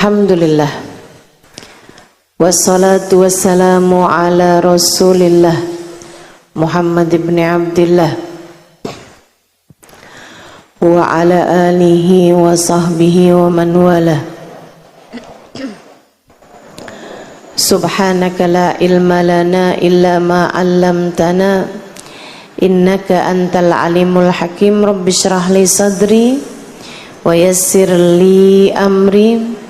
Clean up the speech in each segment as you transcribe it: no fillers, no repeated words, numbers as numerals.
Alhamdulillah, wassalatu wassalamu ala rasulillah Muhammad ibn Abdillah wa ala alihi wa sahbihi wa man wala. Subhanaka la ilma lana illa ma 'allamtana innaka antal alimul hakim. Rabbi shrah li sadri wa yassir li amri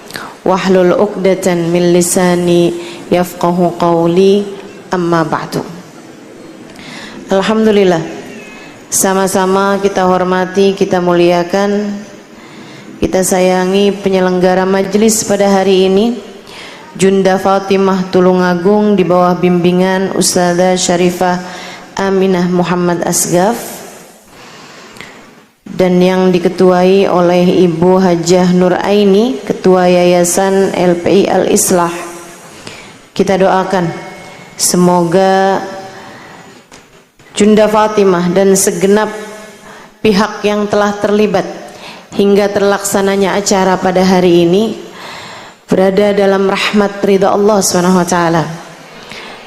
wahlul 'uqdatan min lisani yafqahu qawli, amma ba'du. Alhamdulillah, sama-sama kita hormati, kita muliakan, kita sayangi penyelenggara majlis pada hari ini, Junda Fatimah Tulungagung di bawah bimbingan Ustadzah Syarifah Aminah Muhammad Asgaf, dan yang diketuai oleh Ibu Hajah Nur Aini, Ketua Yayasan LPI Al-Islah. Kita doakan semoga Junda Fatimah dan segenap pihak yang telah terlibat hingga terlaksananya acara pada hari ini berada dalam rahmat ridha Allah SWT,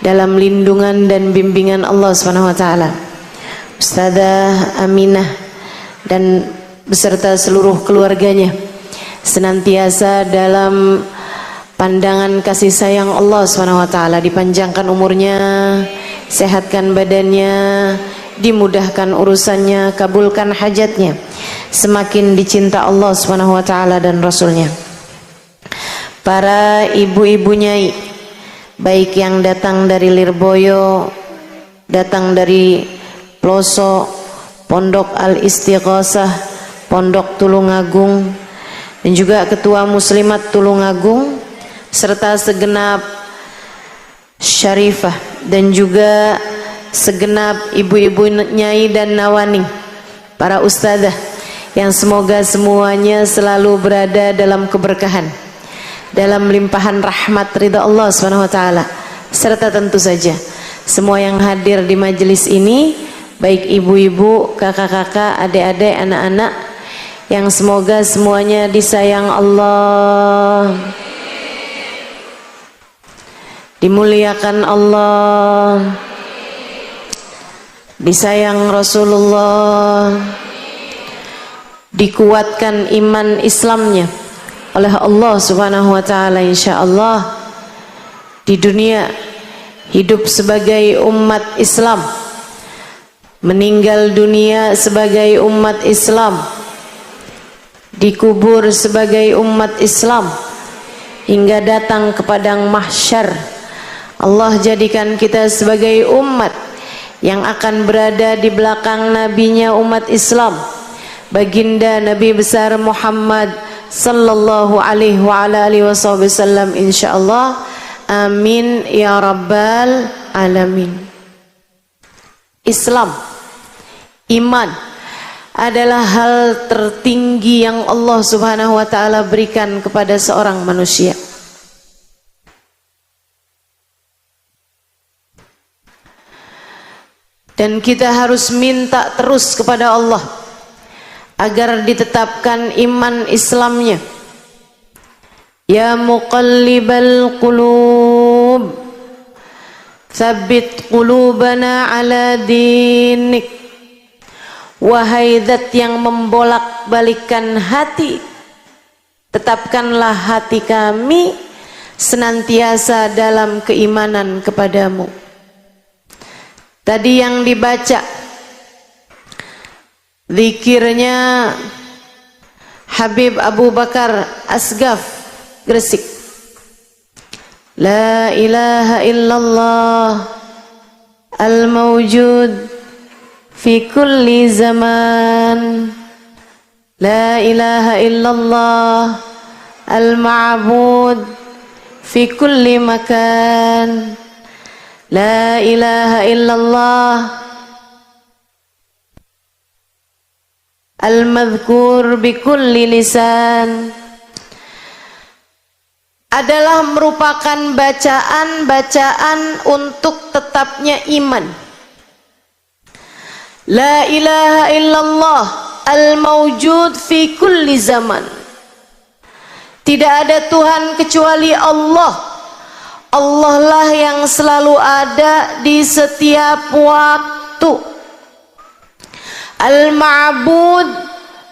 dalam lindungan dan bimbingan Allah SWT. Ustadzah Aminah dan beserta seluruh keluarganya senantiasa dalam pandangan kasih sayang Allah SWT, dipanjangkan umurnya, sehatkan badannya, dimudahkan urusannya, kabulkan hajatnya, semakin dicinta Allah SWT dan Rasulnya. Para ibu-ibu nyai, baik yang datang dari Lirboyo, datang dari pelosok Pondok Al-Istighosah, Pondok Tulungagung, dan juga Ketua Muslimat Tulungagung, serta segenap syarifah dan juga segenap ibu-ibu nyai dan nawani, para ustadzah, yang semoga semuanya selalu berada dalam keberkahan, dalam limpahan rahmat ridha Allah SWT, serta tentu saja semua yang hadir di majelis ini, baik ibu-ibu, kakak-kakak, adik-adik, anak-anak, yang semoga semuanya disayang Allah, dimuliakan Allah, disayang Rasulullah, dikuatkan iman Islamnya oleh Allah Subhanahu wa taala, insyaallah di dunia hidup sebagai umat Islam, meninggal dunia sebagai umat Islam, dikubur sebagai umat Islam, hingga datang ke padang mahsyar. Allah jadikan kita sebagai umat yang akan berada di belakang nabinya umat Islam, baginda Nabi besar Muhammad sallallahu alaihi wa ala alihi wasallam, insyaallah. Amin ya rabbal alamin. Islam, iman adalah hal tertinggi yang Allah Subhanahu wa taala berikan kepada seorang manusia. Dan kita harus minta terus kepada Allah agar ditetapkan iman Islamnya. Ya muqallibal qulub, tsabbit qulubana ala dinik. Wahai zat yang membolak-balikkan hati, tetapkanlah hati kami senantiasa dalam keimanan kepadamu. Tadi yang dibaca zikirnya Habib Abu Bakar Asgaf Gresik. La ilaha illallah al-mawjud fi kulli zaman, la ilaha illallah al-ma'bud fi kulli makan, la ilaha illallah al-madhkur bi kulli lisan, adalah merupakan bacaan-bacaan untuk tetapnya iman. La ilaha illallah al-mawjud fi kulli zaman, Tidak ada Tuhan kecuali Allah. Allah lah yang selalu ada di setiap waktu. Al-ma'bud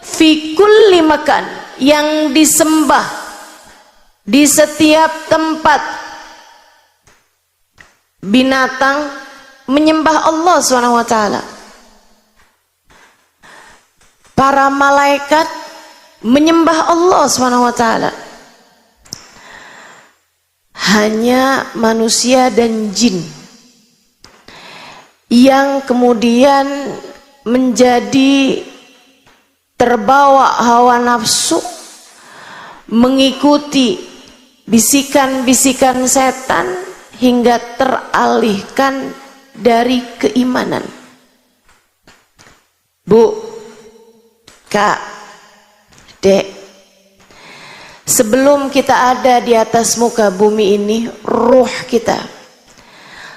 fi kulli makan, yang disembah di setiap tempat. Binatang menyembah Allah SWT. Para malaikat menyembah Allah SWT. Hanya manusia dan jin yang kemudian menjadi terbawa hawa nafsu, mengikuti bisikan-bisikan setan hingga teralihkan dari keimanan. Bu, Kak, Dek, sebelum kita ada di atas muka bumi ini, ruh kita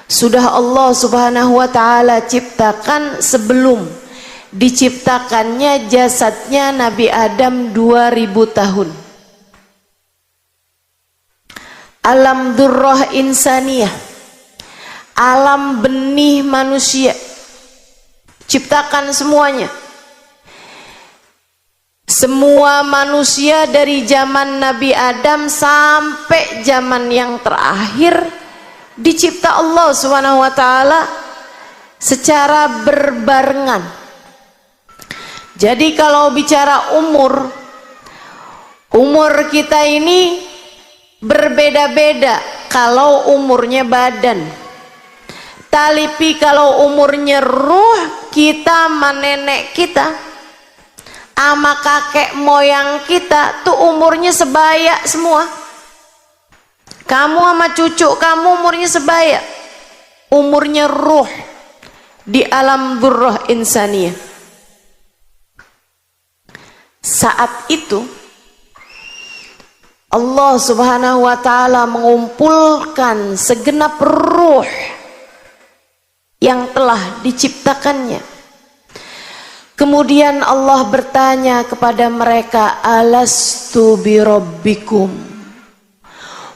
sudah Allah Subhanahu wa ta'ala ciptakan sebelum diciptakannya jasadnya Nabi Adam 2000 tahun. Alam durrah insaniyah, alam benih manusia, ciptakan semuanya. Semua manusia dari zaman Nabi Adam sampai zaman yang terakhir dicipta Allah Subhanahu wa ta'ala secara berbarengan. Jadi kalau bicara umur kita ini berbeda-beda kalau umurnya badan. Tapi kalau umurnya ruh kita sama nenek kita, ama kakek moyang kita tuh umurnya sebaya semua. Kamu sama cucu kamu umurnya sebaya. Umurnya ruh di alam durrah insaniyah. Saat itu Allah Subhanahu wa ta'ala mengumpulkan segenap ruh yang telah diciptakannya. Kemudian Allah bertanya kepada mereka, alastu birabbikum,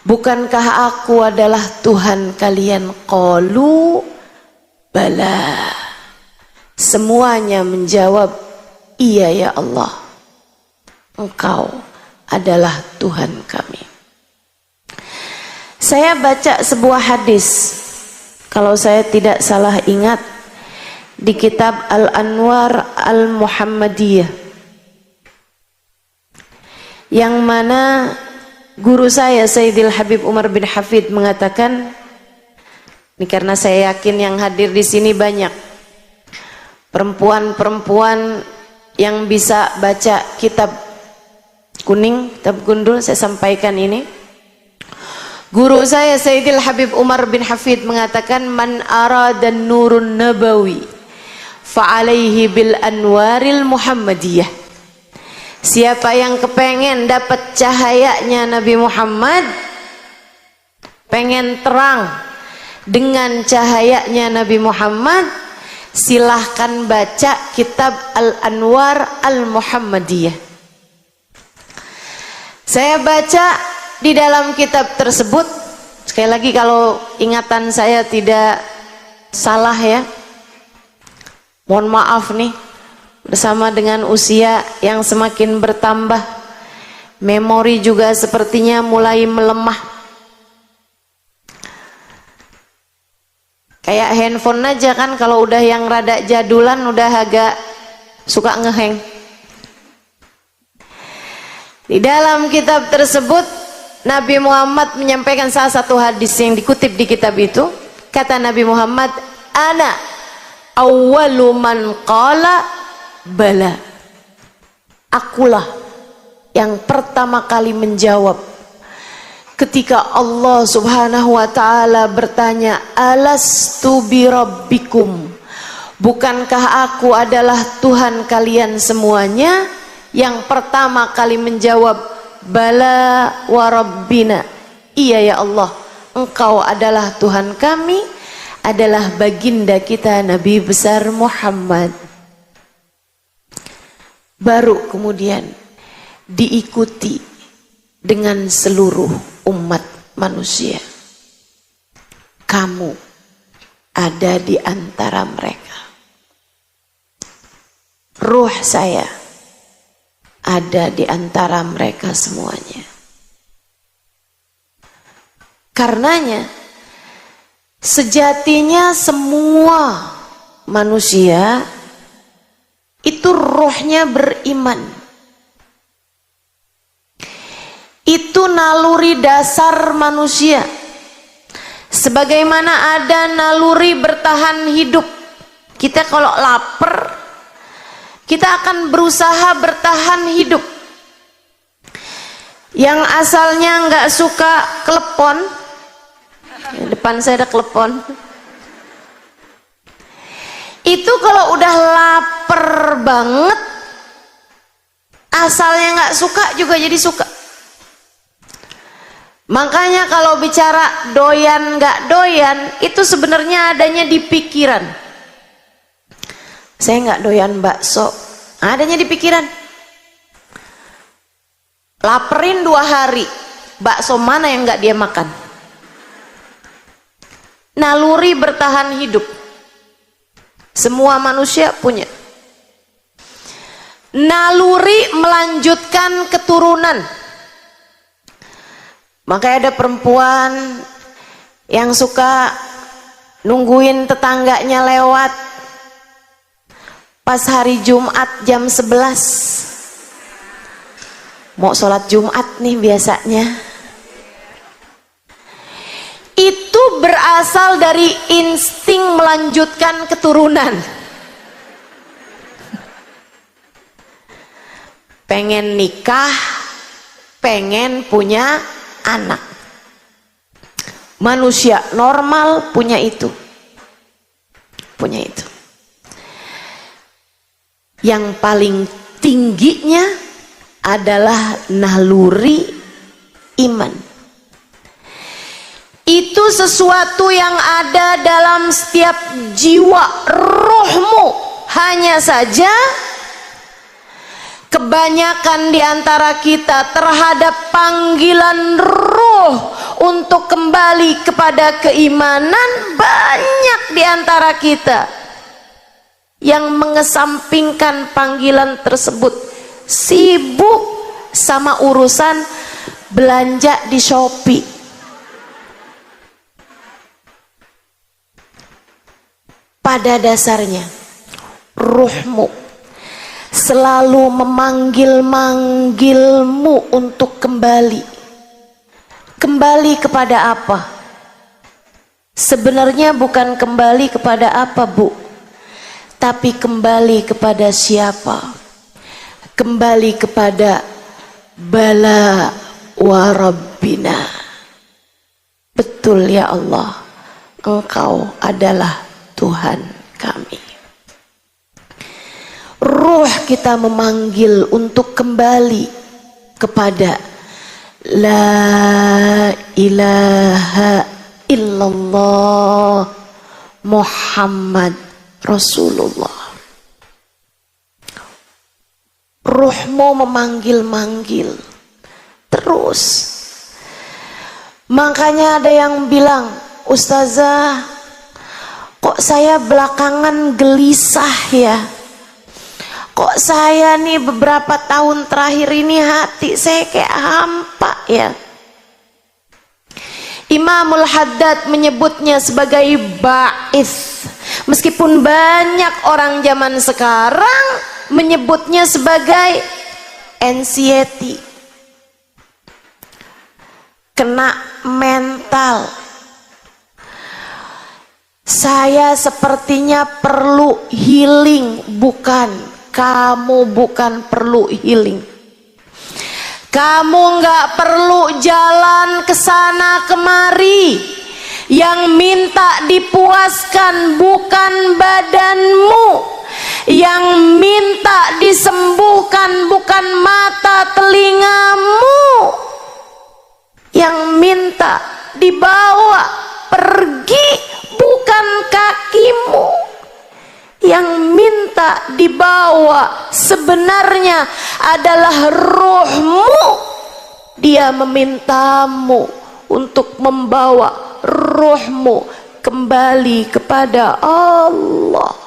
bukankah aku adalah Tuhan kalian? Qalu bala. Semuanya menjawab, iya ya Allah, Engkau adalah Tuhan kami. Saya baca sebuah hadis, kalau saya tidak salah ingat, di kitab Al-Anwar Al-Muhammadiyah, yang mana guru saya Sayyidil Habib Umar bin Hafid mengatakan, ini karena saya yakin yang hadir di sini banyak perempuan-perempuan yang bisa baca kitab kuning, kitab gundul, saya sampaikan ini. Guru saya Sayyidil Habib Umar bin Hafid mengatakan, man arada nurun nabawi fa'alaihi bil anwaril muhammadiyah. Siapa yang kepengen dapat cahayanya Nabi Muhammad, pengen terang dengan cahayanya Nabi Muhammad, silahkan baca kitab Al-Anwar Al-Muhammadiyah. Saya baca di dalam kitab tersebut, sekali lagi kalau ingatan saya tidak salah ya, mohon maaf nih, bersama dengan usia yang semakin bertambah, memori juga sepertinya mulai melemah. Kayak handphone aja kan, kalau udah yang rada jadulan udah agak suka ngeheng. Di dalam kitab tersebut Nabi Muhammad menyampaikan salah satu hadis yang dikutip di kitab itu. Kata Nabi Muhammad, ana awwalu man qala bala. Akulah yang pertama kali menjawab ketika Allah Subhanahu wa ta'ala bertanya, alastu birabbikum, bukankah aku adalah Tuhan kalian semuanya? Yang pertama kali menjawab, bala wa rabbina, iya ya Allah, Engkau adalah Tuhan kami, adalah baginda kita Nabi besar Muhammad. Baru kemudian diikuti dengan seluruh umat manusia. Kamu ada di antara mereka. Ruh saya ada di antara mereka semuanya. Karenanya sejatinya semua manusia itu rohnya beriman. Itu naluri dasar manusia. Sebagaimana ada naluri bertahan hidup. Kita kalau lapar, kita akan berusaha bertahan hidup. Yang asalnya nggak suka klepon, depan saya ada klepon. Itu kalau udah lapar banget, asalnya nggak suka juga jadi suka. Makanya kalau bicara doyan nggak doyan, itu sebenarnya adanya di pikiran. Saya nggak doyan bakso, adanya di pikiran. Laperin 2 hari, bakso mana yang nggak dia makan? Naluri bertahan hidup. Semua manusia punya. Naluri melanjutkan keturunan. Makanya ada perempuan yang suka nungguin tetangganya lewat pas hari Jumat jam 11. Mau sholat Jumat nih biasanya. Itu berasal dari insting melanjutkan keturunan. Pengen nikah, pengen punya anak. Manusia normal punya itu. Punya itu. Yang paling tingginya adalah naluri iman. Itu sesuatu yang ada dalam setiap jiwa rohmu. Hanya saja kebanyakan di antara kita terhadap panggilan roh untuk kembali kepada keimanan, banyak di antara kita yang mengesampingkan panggilan tersebut, sibuk sama urusan belanja di Shopee. Pada dasarnya ruhmu selalu memanggil-manggilmu untuk kembali. Kembali kepada apa? Sebenarnya bukan kembali kepada apa, Bu, tapi kembali kepada siapa? Kembali kepada Bala wa Rabbina. Betul ya Allah, Engkau adalah Tuhan kami. Ruh kita memanggil untuk kembali kepada La ilaha illallah Muhammad Rasulullah. Ruhmu memanggil-manggil terus. Makanya ada yang bilang, Ustazah, kok saya belakangan gelisah ya? Kok saya nih beberapa tahun terakhir ini hati saya kayak hampa ya? Imamul Haddad menyebutnya sebagai ba'is. Meskipun banyak orang zaman sekarang menyebutnya sebagai anxiety. Kena mental. Saya sepertinya perlu healing. Bukan. Kamu bukan perlu healing. Kamu nggak perlu jalan ke sana kemari. Yang minta dipuaskan bukan badanmu. Yang minta disembuhkan bukan mata telingamu. Yang minta dibawa pergi bukan kakimu. Yang minta dibawa sebenarnya adalah rohmu Dia memintamu untuk membawa ruhmu kembali kepada Allah,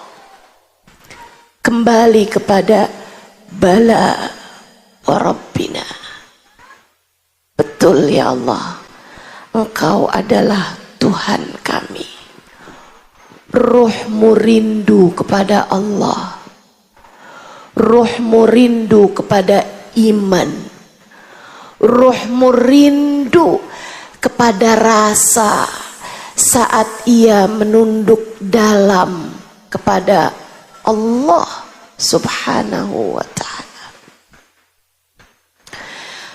kembali kepada bala wa rabbina. Betul ya Allah, Engkau adalah Tuhan kami. Ruhmu rindu kepada Allah, ruhmu rindu kepada iman, ruhmu rindu kepada rasa saat ia menunduk dalam kepada Allah subhanahu wa ta'ala.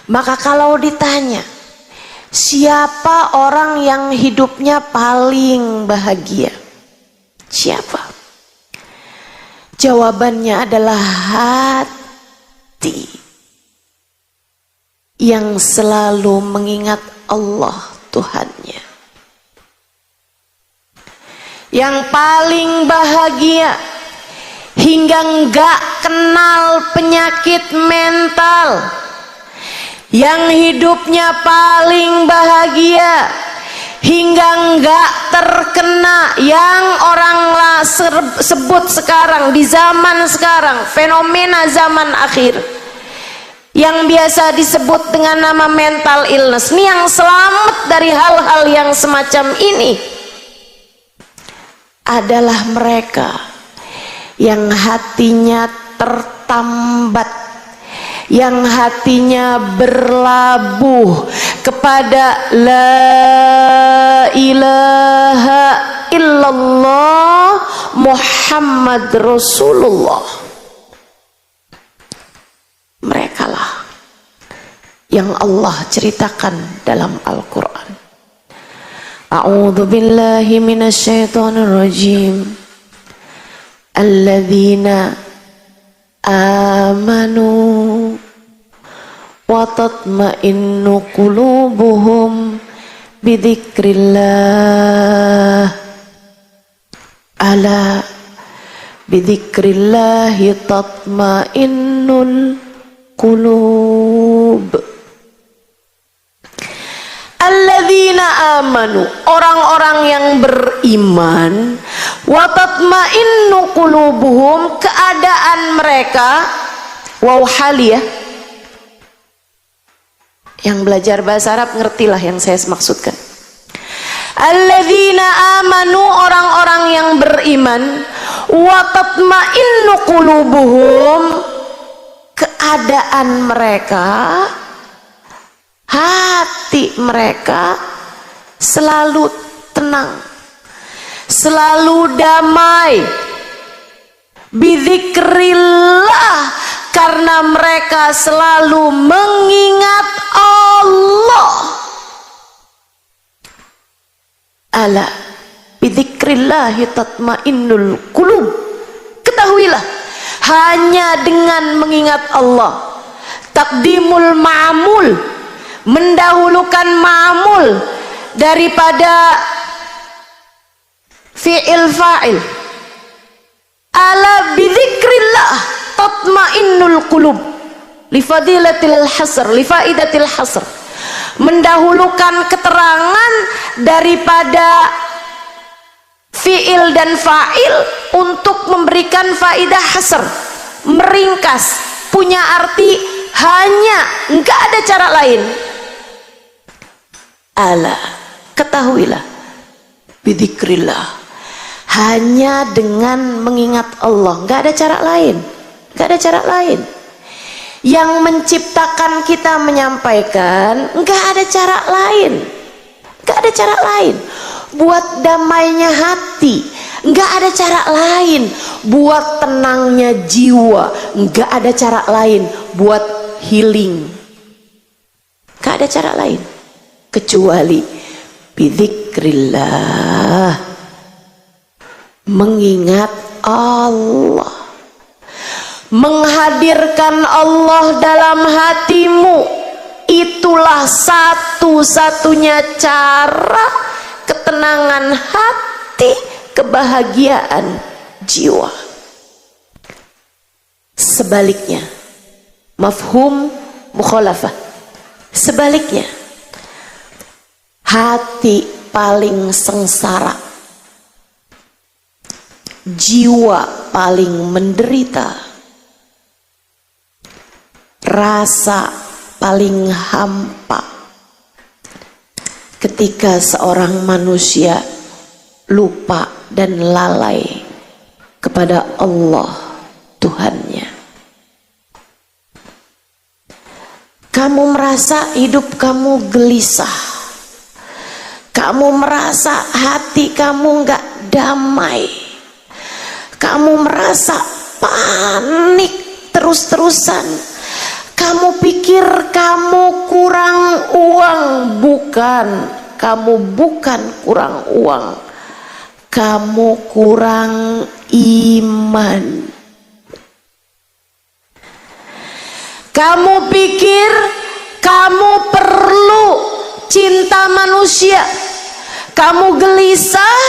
Maka kalau ditanya siapa orang yang hidupnya paling bahagia, siapa? Jawabannya adalah hati yang selalu mengingat Allah Tuhannya. Yang paling bahagia hingga enggak kenal penyakit mental. Yang hidupnya paling bahagia hingga enggak terkena yang orang sebut sekarang di zaman sekarang, fenomena zaman akhir yang biasa disebut dengan nama mental illness. Ini yang selamat dari hal-hal yang semacam ini adalah mereka yang hatinya tertambat, yang hatinya berlabuh kepada la ilaha illallah Muhammad Rasulullah. Merekalah yang Allah ceritakan dalam Al-Quran. A'udzu billahi minasyaitonir rajim. Alladzina amanu wa tatma'innu qulubuhum bidzikrillah. Ala bidzikrillahi tatma'innul qulub. Alladzina amanu, orang-orang yang beriman, wa tatma'innu qulubuhum, keadaan mereka, waw haliyah. Yang belajar bahasa Arab ngertilah yang saya maksudkan. Alladzina amanu, orang-orang yang beriman, wa tatma'innu qulubuhum, keadaan mereka, hati mereka selalu tenang, selalu damai, bidzikrillah, karena mereka selalu mengingat Allah. Ala bidzikrillahi tatmainnul qulub. Ketahuilah, hanya dengan mengingat Allah, takdimul ma'mul, mendahulukan ma'mul daripada fi'il fa'il. Ala bidzikrillah tatmainnul qulub, li fadilatil hasr, li faidatil hasr, mendahulukan keterangan daripada fi'il dan fa'il untuk memberikan faidah hasr, meringkas, punya arti hanya, enggak ada cara lain. Ala, ketahuilah, bidzikrillah, hanya dengan mengingat Allah, enggak ada cara lain, enggak ada cara lain. Yang menciptakan kita menyampaikan, enggak ada cara lain, enggak ada cara lain. Buat damainya hati, enggak ada cara lain. Buat tenangnya jiwa, enggak ada cara lain. Buat healing, enggak ada cara lain kecuali bidzikrillah, mengingat Allah, menghadirkan Allah dalam hatimu. Itulah satu-satunya cara ketenangan hati, kebahagiaan jiwa. Sebaliknya, mafhum mukhalafah, Sebaliknya, hati paling sengsara, jiwa paling menderita, rasa paling hampa ketika seorang manusia lupa dan lalai kepada Allah Tuhannya. Kamu merasa hidup kamu gelisah, kamu merasa hati kamu gak damai, kamu merasa panik terus-terusan, kamu pikir kamu kurang uang. Bukan, kamu bukan kurang uang, kamu kurang iman. Kamu pikir kamu perlu cinta manusia. Kamu gelisah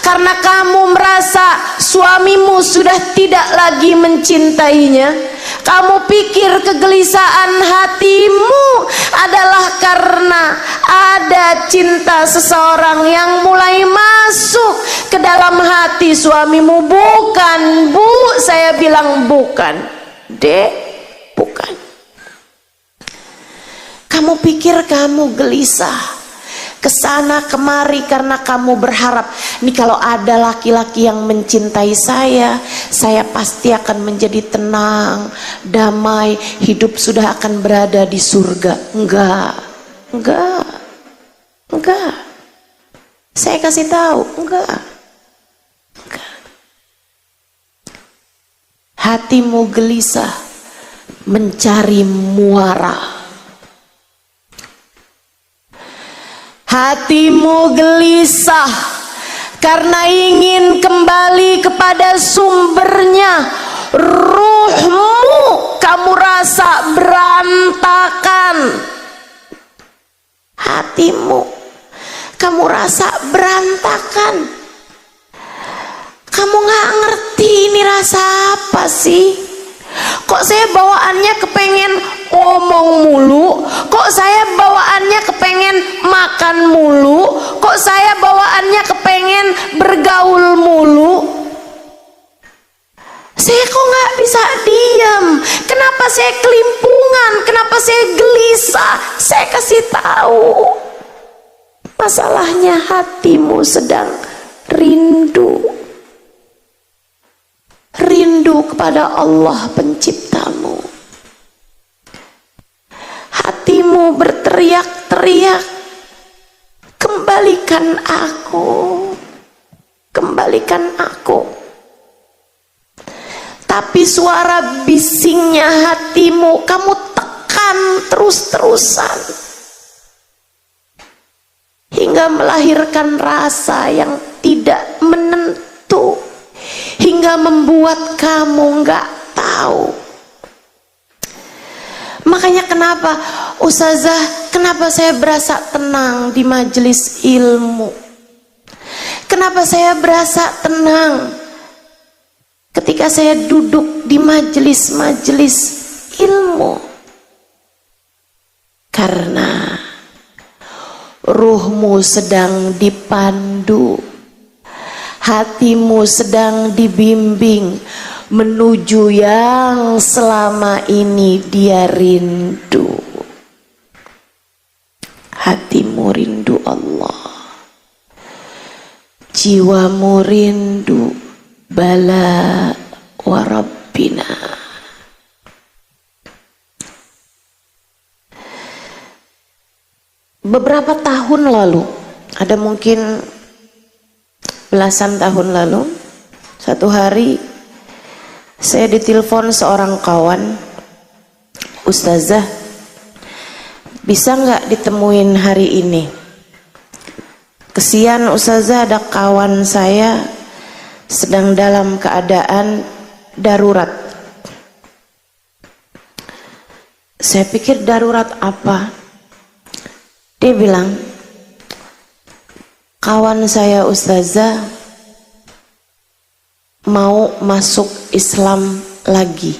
karena kamu merasa suamimu sudah tidak lagi mencintainya. Kamu pikir kegelisahan hatimu adalah karena ada cinta seseorang yang mulai masuk ke dalam hati suamimu. Bukan, Bu, saya bilang bukan. Dek, bukan. Kamu pikir kamu gelisah kesana kemari karena kamu berharap, nih kalau ada laki-laki yang mencintai saya pasti akan menjadi tenang, damai, hidup sudah akan berada di surga. Enggak. Saya kasih tahu, enggak. Hatimu gelisah mencari muara. Hatimu gelisah karena ingin kembali kepada sumbernya. Ruhmu kamu rasa berantakan. Hatimu kamu rasa berantakan. Kamu gak ngerti ini rasa apa sih? Kok saya bawaannya kepengen ngomong mulu? Kok saya bawaannya kepengen makan mulu? Kok saya bawaannya kepengen bergaul mulu? Saya kok gak bisa diam? Kenapa saya kelimpungan? Kenapa saya gelisah? Saya kasih tahu, masalahnya hatimu sedang rindu. Rindu kepada Allah penciptamu. Hatimu berteriak-teriak, kembalikan aku, kembalikan aku. Tapi suara bisingnya hatimu kamu tekan terus-terusan hingga melahirkan rasa yang tidak menentu, hingga membuat kamu nggak tahu. Makanya kenapa Ustazah, kenapa saya berasa tenang di majelis ilmu? Kenapa saya berasa tenang ketika saya duduk di majelis-majelis ilmu? Karena ruhmu sedang dipandu, hatimu sedang dibimbing menuju yang selama ini dia rindu. Hatimu rindu Allah, jiwamu rindu bala warabbina. Beberapa tahun lalu, ada mungkin belasan tahun lalu, satu hari saya ditelepon seorang kawan, Ustazah, bisa nggak ditemuin hari ini? Kesian Ustazah, ada kawan saya sedang dalam keadaan darurat. Saya pikir darurat apa? Dia bilang, kawan saya Ustazah mau masuk Islam lagi.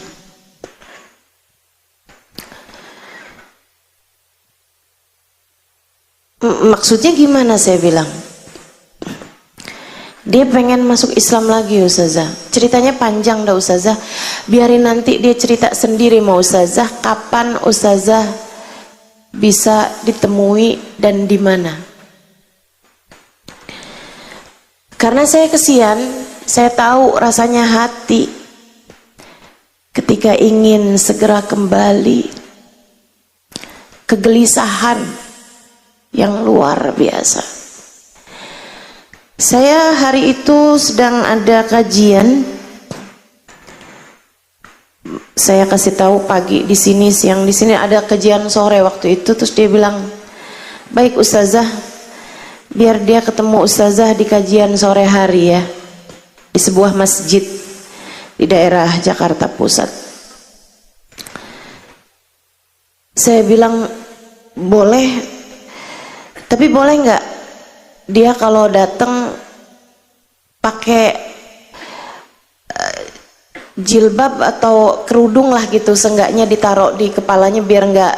Maksudnya gimana, saya bilang. Dia pengen masuk Islam lagi Ustazah. Ceritanya panjang dah Ustazah. Biarin nanti dia cerita sendiri mau Ustazah. Kapan Ustazah bisa ditemui dan di mana? Karena saya kesian, saya tahu rasanya hati ketika ingin segera kembali. Kegelisahan yang luar biasa. Saya hari itu sedang ada kajian. Saya kasih tahu pagi di sini, siang di sini, ada kajian sore waktu itu. Terus dia bilang, baik Ustazah, biar dia ketemu Ustazah di kajian sore hari ya, di sebuah masjid di daerah Jakarta Pusat. Saya bilang boleh, tapi boleh nggak dia kalau datang pakai jilbab atau kerudung lah gitu, seenggaknya ditaruh di kepalanya biar nggak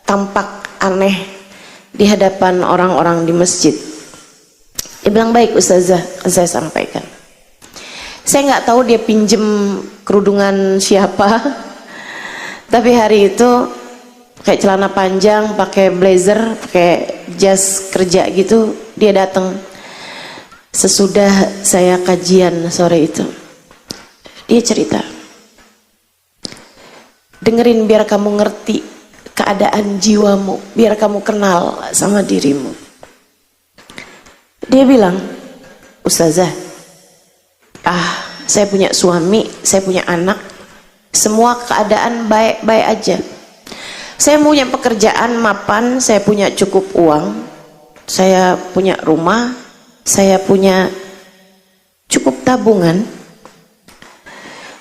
tampak aneh di hadapan orang-orang di masjid. Dia bilang baik Ustazah, saya sampaikan. Saya nggak tahu dia pinjem kerudungan siapa, tapi hari itu pakai celana panjang, pakai blazer, pakai jas kerja gitu, dia datang sesudah saya kajian sore itu. Dia cerita, dengerin biar kamu ngerti keadaan jiwamu, biar kamu kenal sama dirimu. Dia bilang, Ustazah, saya punya suami, saya punya anak, semua keadaan baik-baik aja. Saya punya pekerjaan mapan, saya punya cukup uang, saya punya rumah, saya punya cukup tabungan.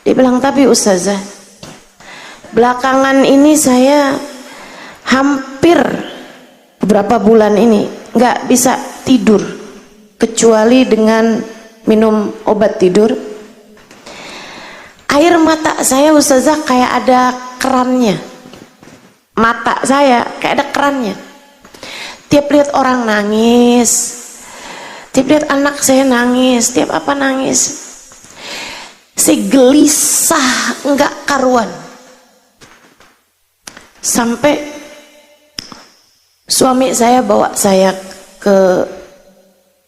Dia bilang, tapi Ustazah, belakangan ini saya hampir beberapa bulan ini nggak bisa tidur kecuali dengan minum obat tidur. Air mata saya Ustazah kayak ada kerannya. Mata saya kayak ada kerannya. Tiap lihat orang nangis, tiap lihat anak saya nangis, tiap apa nangis, saya gelisah enggak karuan. Sampai suami saya bawa saya ke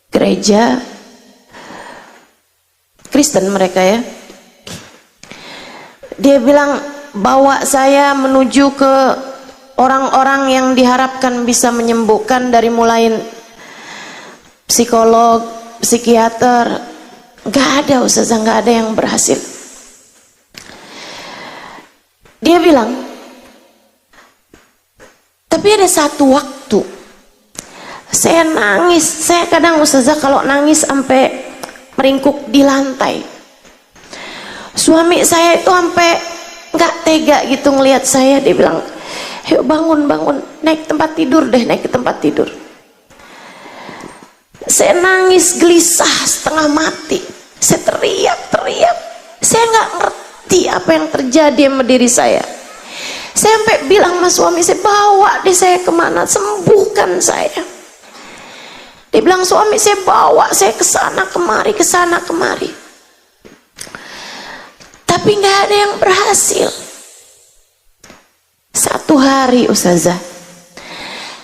gereja Kristen mereka ya. Dia bilang bawa saya menuju ke orang-orang yang diharapkan bisa menyembuhkan, dari mulai psikolog, psikiater. Gak ada Ustazah, gak ada yang berhasil. Dia bilang, tapi ada satu waktu saya nangis. Saya kadang Ustazah kalau nangis sampai meringkuk di lantai. Suami saya itu sampai gak tega gitu ngelihat saya. Dia bilang, yuk bangun, naik tempat tidur deh, naik ke tempat tidur. Saya nangis gelisah setengah mati. Saya teriak. Saya nggak ngerti apa yang terjadi sama diri saya. Saya sampai bilang sama suami saya, bawa deh saya kemana, sembuhkan saya. Dia bilang, suami saya bawa saya kesana kemari. Tapi nggak ada yang berhasil. Satu hari Ustazah,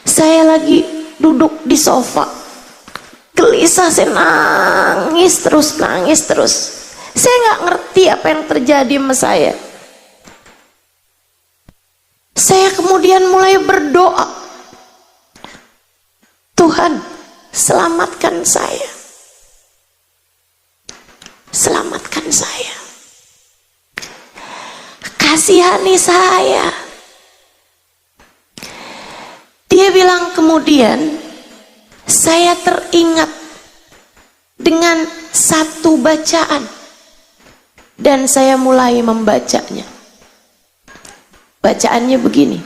saya lagi duduk di sofa, gelisah, saya nangis terus. Saya nggak ngerti apa yang terjadi sama saya. Saya kemudian mulai berdoa, Tuhan selamatkan saya, kasihani saya. Dia bilang kemudian saya teringat dengan satu bacaan dan saya mulai membacanya. Bacaannya begini,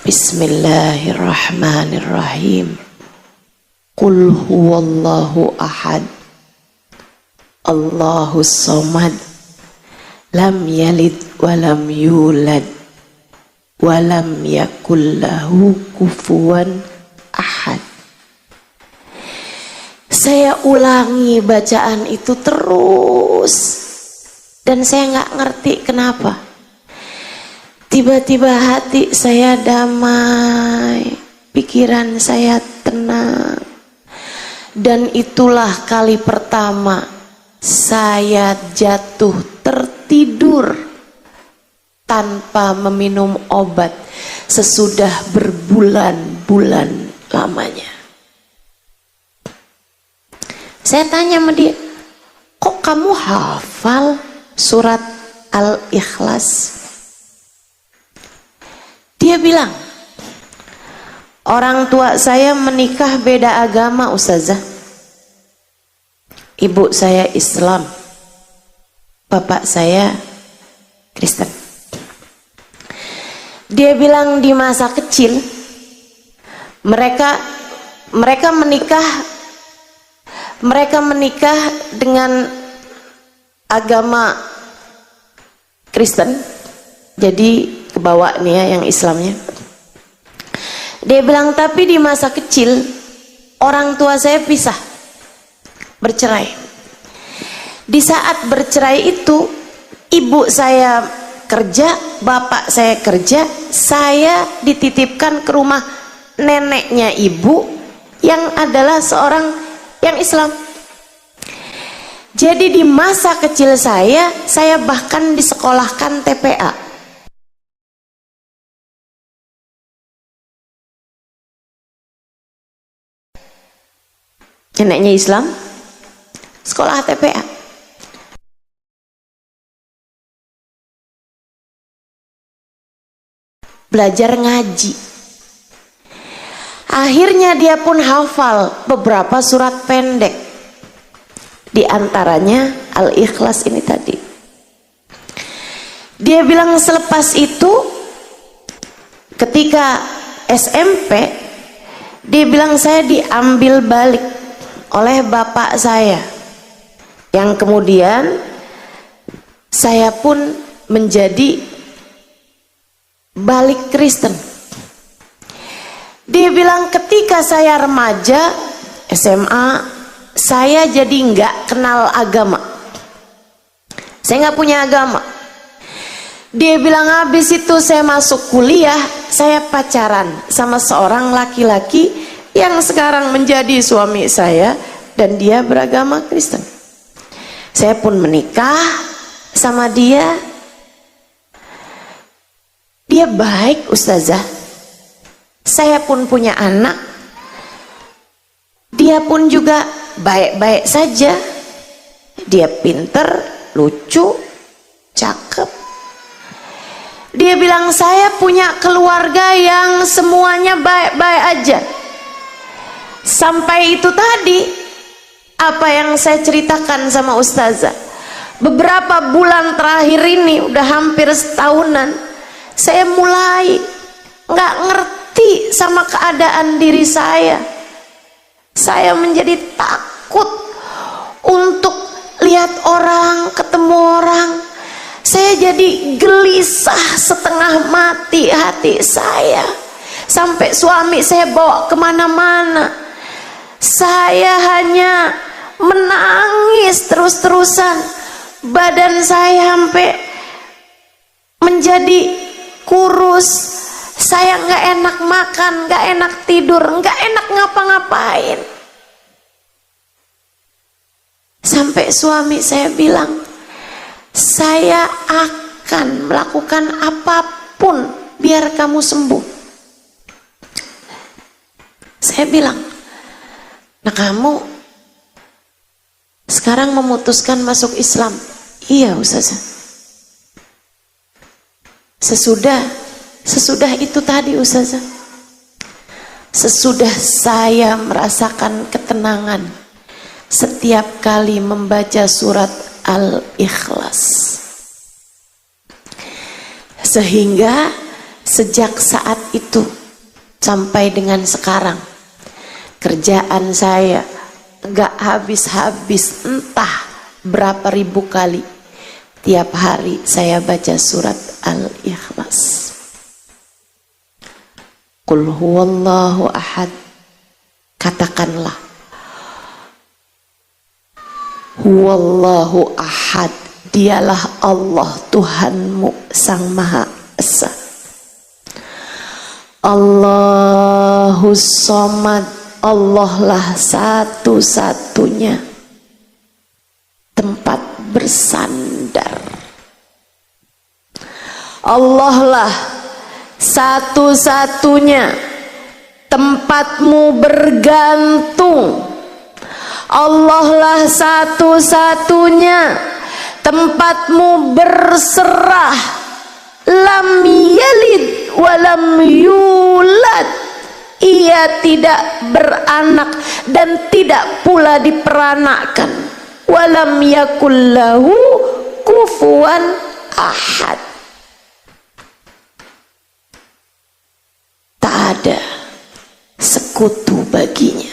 Bismillahirrahmanirrahim. Qul huwallahu ahad, Allahus samad, lam yalid walam yulad walam yakul lahu kufuwan ahad. Saya ulangi bacaan itu terus dan saya nggak ngerti kenapa. Tiba-tiba hati saya damai, pikiran saya tenang. Dan itulah kali pertama saya jatuh tertidur tanpa meminum obat sesudah berbulan-bulan lamanya. Saya tanya sama dia, kok kamu hafal surat Al-Ikhlas? Dia bilang, orang tua saya menikah beda agama Ustazah. Ibu saya Islam, bapak saya Kristen. Dia bilang di masa kecil mereka menikah dengan agama Kristen. Jadi kebawa nih ya yang Islamnya. Dia bilang tapi di masa kecil orang tua saya pisah, bercerai. Di saat bercerai itu ibu saya kerja, bapak saya kerja, saya dititipkan ke rumah neneknya ibu yang adalah seorang yang Islam. Jadi di masa kecil saya bahkan disekolahkan TPA. Neneknya Islam, sekolah TPA. Belajar ngaji. Akhirnya dia pun hafal beberapa surat pendek. Di antaranya Al-Ikhlas ini tadi. Dia bilang selepas itu ketika SMP, dia bilang saya diambil balik oleh bapak saya, yang kemudian saya pun menjadi balik Kristen. Dia bilang ketika saya remaja SMA, saya jadi nggak kenal agama, saya nggak punya agama. Dia bilang habis itu saya masuk kuliah, saya pacaran sama seorang laki-laki yang sekarang menjadi suami saya dan dia beragama Kristen. Saya pun menikah sama dia. Dia baik Ustazah. Saya pun punya anak. Dia pun juga baik-baik saja. Dia pinter, lucu, cakep. Dia bilang saya punya keluarga yang semuanya baik-baik aja. Sampai itu tadi apa yang saya ceritakan sama Ustazah. Beberapa bulan terakhir ini udah hampir setahunan, saya mulai nggak ngerti sama keadaan diri saya. Saya menjadi takut untuk lihat orang, ketemu orang. Saya jadi gelisah setengah mati hati saya. Sampai suami saya bawa kemana-mana. Saya hanya menangis terus-terusan. Badan saya sampai menjadi kurus. Saya nggak enak makan, nggak enak tidur, nggak enak ngapa-ngapain. Sampai suami saya bilang, saya akan melakukan apapun biar kamu sembuh. Saya bilang, nah kamu sekarang memutuskan masuk Islam? Iya Ustazah. Sesudah itu tadi Ustazah, sesudah saya merasakan ketenangan setiap kali membaca surat Al-Ikhlas, sehingga sejak saat itu sampai dengan sekarang kerjaan saya gak habis-habis, entah berapa ribu kali tiap hari saya baca surat Al-Ikhlas. Qul huwallahu ahad. Katakanlah, huwallahu ahad, dialah Allah Tuhanmu Sang Maha Esa. Allahus Somad, Allah lah satu-satunya tempat bersandar. Allah lah satu-satunya tempatmu bergantung. Allah lah satu-satunya tempatmu berserah. Lam yalid walam yulad, ia tidak beranak dan tidak pula diperanakkan. Walam yakullahu kufuwan ahad, tak ada sekutu baginya,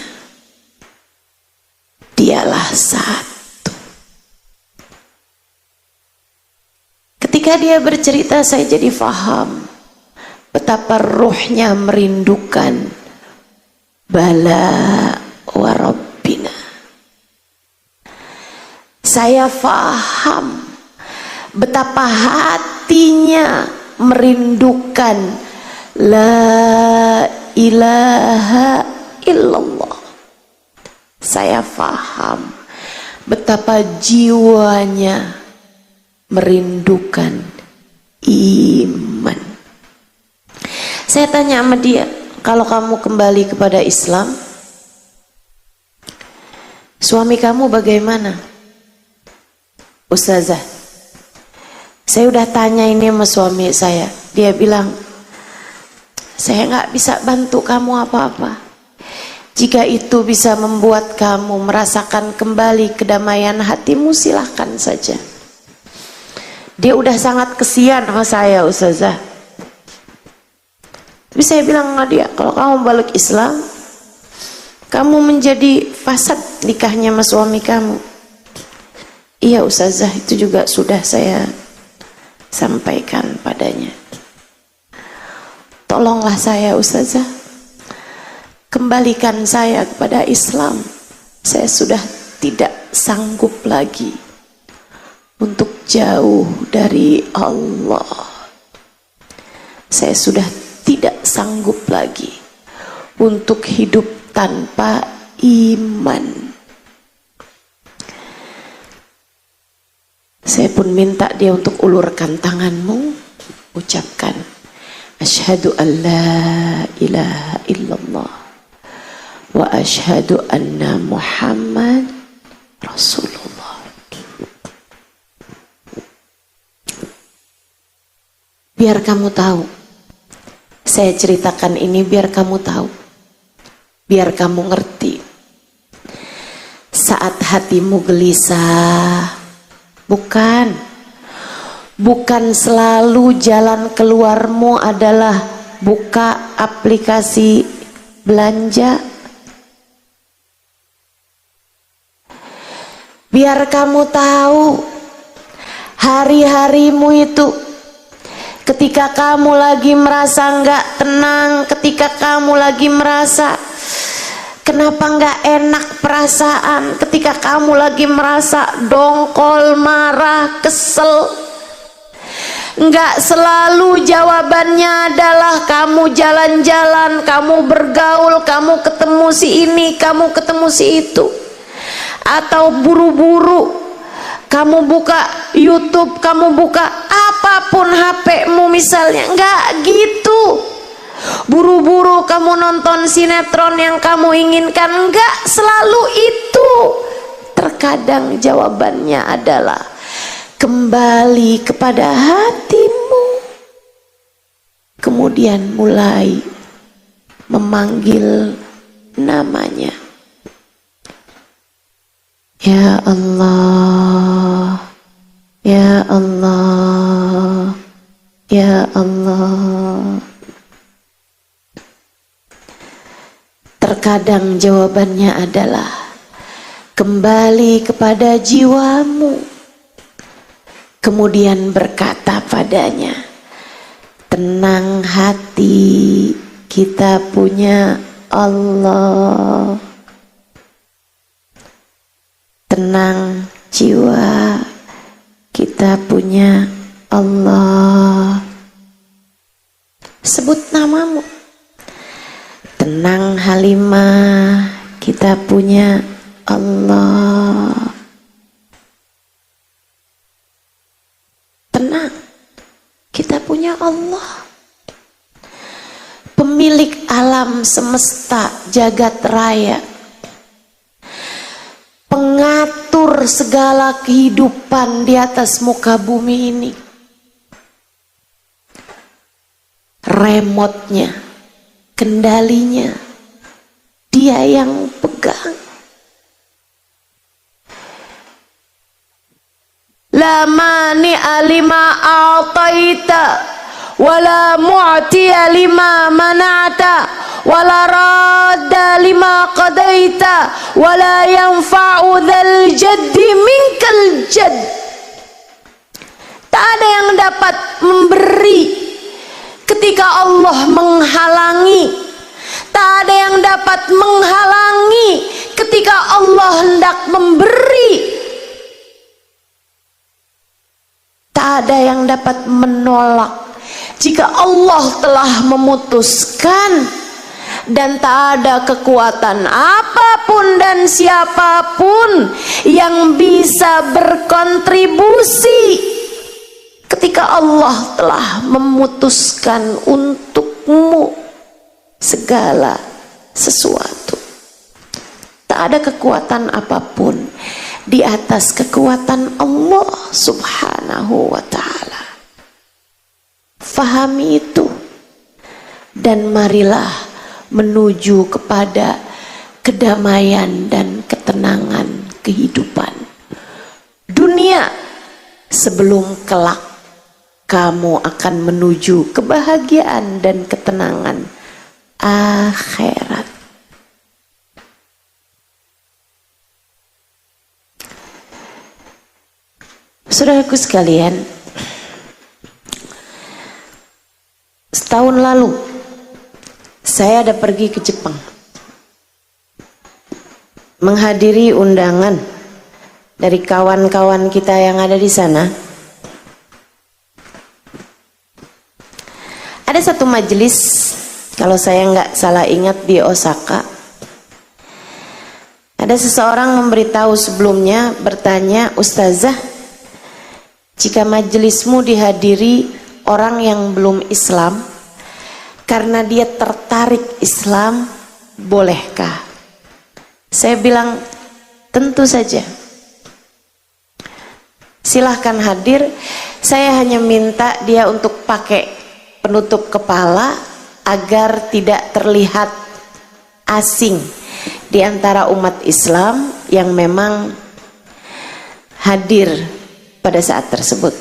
dialah satu. Ketika dia bercerita, saya jadi faham betapa ruhnya merindukan bala wa rabbina. Saya faham betapa hatinya merindukan la ilaha illallah. Saya faham betapa jiwanya merindukan iman. Saya tanya sama dia, kalau kamu kembali kepada Islam, suami kamu bagaimana? Ustazah, saya udah tanya ini sama suami saya. Dia bilang, saya nggak bisa bantu kamu apa-apa. Jika itu bisa membuat kamu merasakan kembali kedamaian hatimu, silahkan saja. Dia udah sangat kesian sama saya, Ustazah. Tapi saya bilang sama dia, kalau kamu balik Islam, kamu menjadi fasad nikahnya sama suami kamu. Iya Ustazah, itu juga sudah saya sampaikan padanya. Tolonglah saya Ustazah, kembalikan saya kepada Islam. Saya sudah tidak sanggup lagi untuk jauh dari Allah. Saya sudah tidak sanggup lagi untuk hidup tanpa iman. Saya pun minta dia untuk ulurkan tanganmu, ucapkan asyhadu an la ilaha illallah wa asyhadu anna Muhammad Rasulullah. Biar kamu tahu, saya ceritakan ini biar kamu tahu, biar kamu ngerti. Saat hatimu gelisah, bukan selalu jalan keluarmu adalah buka aplikasi belanja. Biar kamu tahu, hari-harimu itu ketika kamu lagi merasa nggak tenang, ketika kamu lagi merasa kenapa nggak enak perasaan, ketika kamu lagi merasa dongkol, marah, kesel, nggak selalu jawabannya adalah kamu jalan-jalan, kamu bergaul, kamu ketemu si ini, kamu ketemu si itu, atau buru-buru kamu buka YouTube, kamu buka apapun HP-mu misalnya. Enggak gitu. Buru-buru kamu nonton sinetron yang kamu inginkan. Enggak selalu itu. Terkadang jawabannya adalah kembali kepada hatimu, kemudian mulai memanggil namanya. Ya Allah, Ya Allah, Ya Allah. Terkadang jawabannya adalah kembali kepada jiwamu, kemudian berkata padanya, tenang hati, kita punya Allah. Tenang jiwa, kita punya Allah. Sebut namamu. Tenang Halimah, kita punya Allah. Tenang, kita punya Allah. Pemilik alam semesta jagat raya, pengatur segala kehidupan di atas muka bumi ini. Remote-nya, kendalinya, dia yang pegang. La mani'a lima a'taita wala mu'tiya lima mana'ta wala radda lima qadaita wala yanfa'u dzal jaddi minkal jadd. Tak ada yang dapat memberi ketika Allah menghalangi. Tak ada yang dapat menghalangi ketika Allah hendak memberi. Tak ada yang dapat menolak jika Allah telah memutuskan. Dan tak ada kekuatan apapun dan siapapun yang bisa berkontribusi ketika Allah telah memutuskan untukmu segala sesuatu. Tak ada kekuatan apapun di atas kekuatan Allah Subhanahu wa ta'ala. Fahami itu dan marilah menuju kepada kedamaian dan ketenangan kehidupan dunia sebelum kelak kamu akan menuju kebahagiaan dan ketenangan akhirat. Saudaraku sekalian, setahun lalu saya ada pergi ke Jepang menghadiri undangan dari kawan-kawan kita yang ada di sana. Ada satu majelis, kalau saya nggak salah ingat, di Osaka. Ada seseorang memberitahu sebelumnya, bertanya, "Ustazah, jika majelismu dihadiri orang yang belum Islam, karena dia tertarik Islam, bolehkah?" Saya bilang, tentu saja. Silahkan hadir. Saya hanya minta dia untuk pakai penutup kepala agar tidak terlihat asing di antara umat Islam yang memang hadir pada saat tersebut.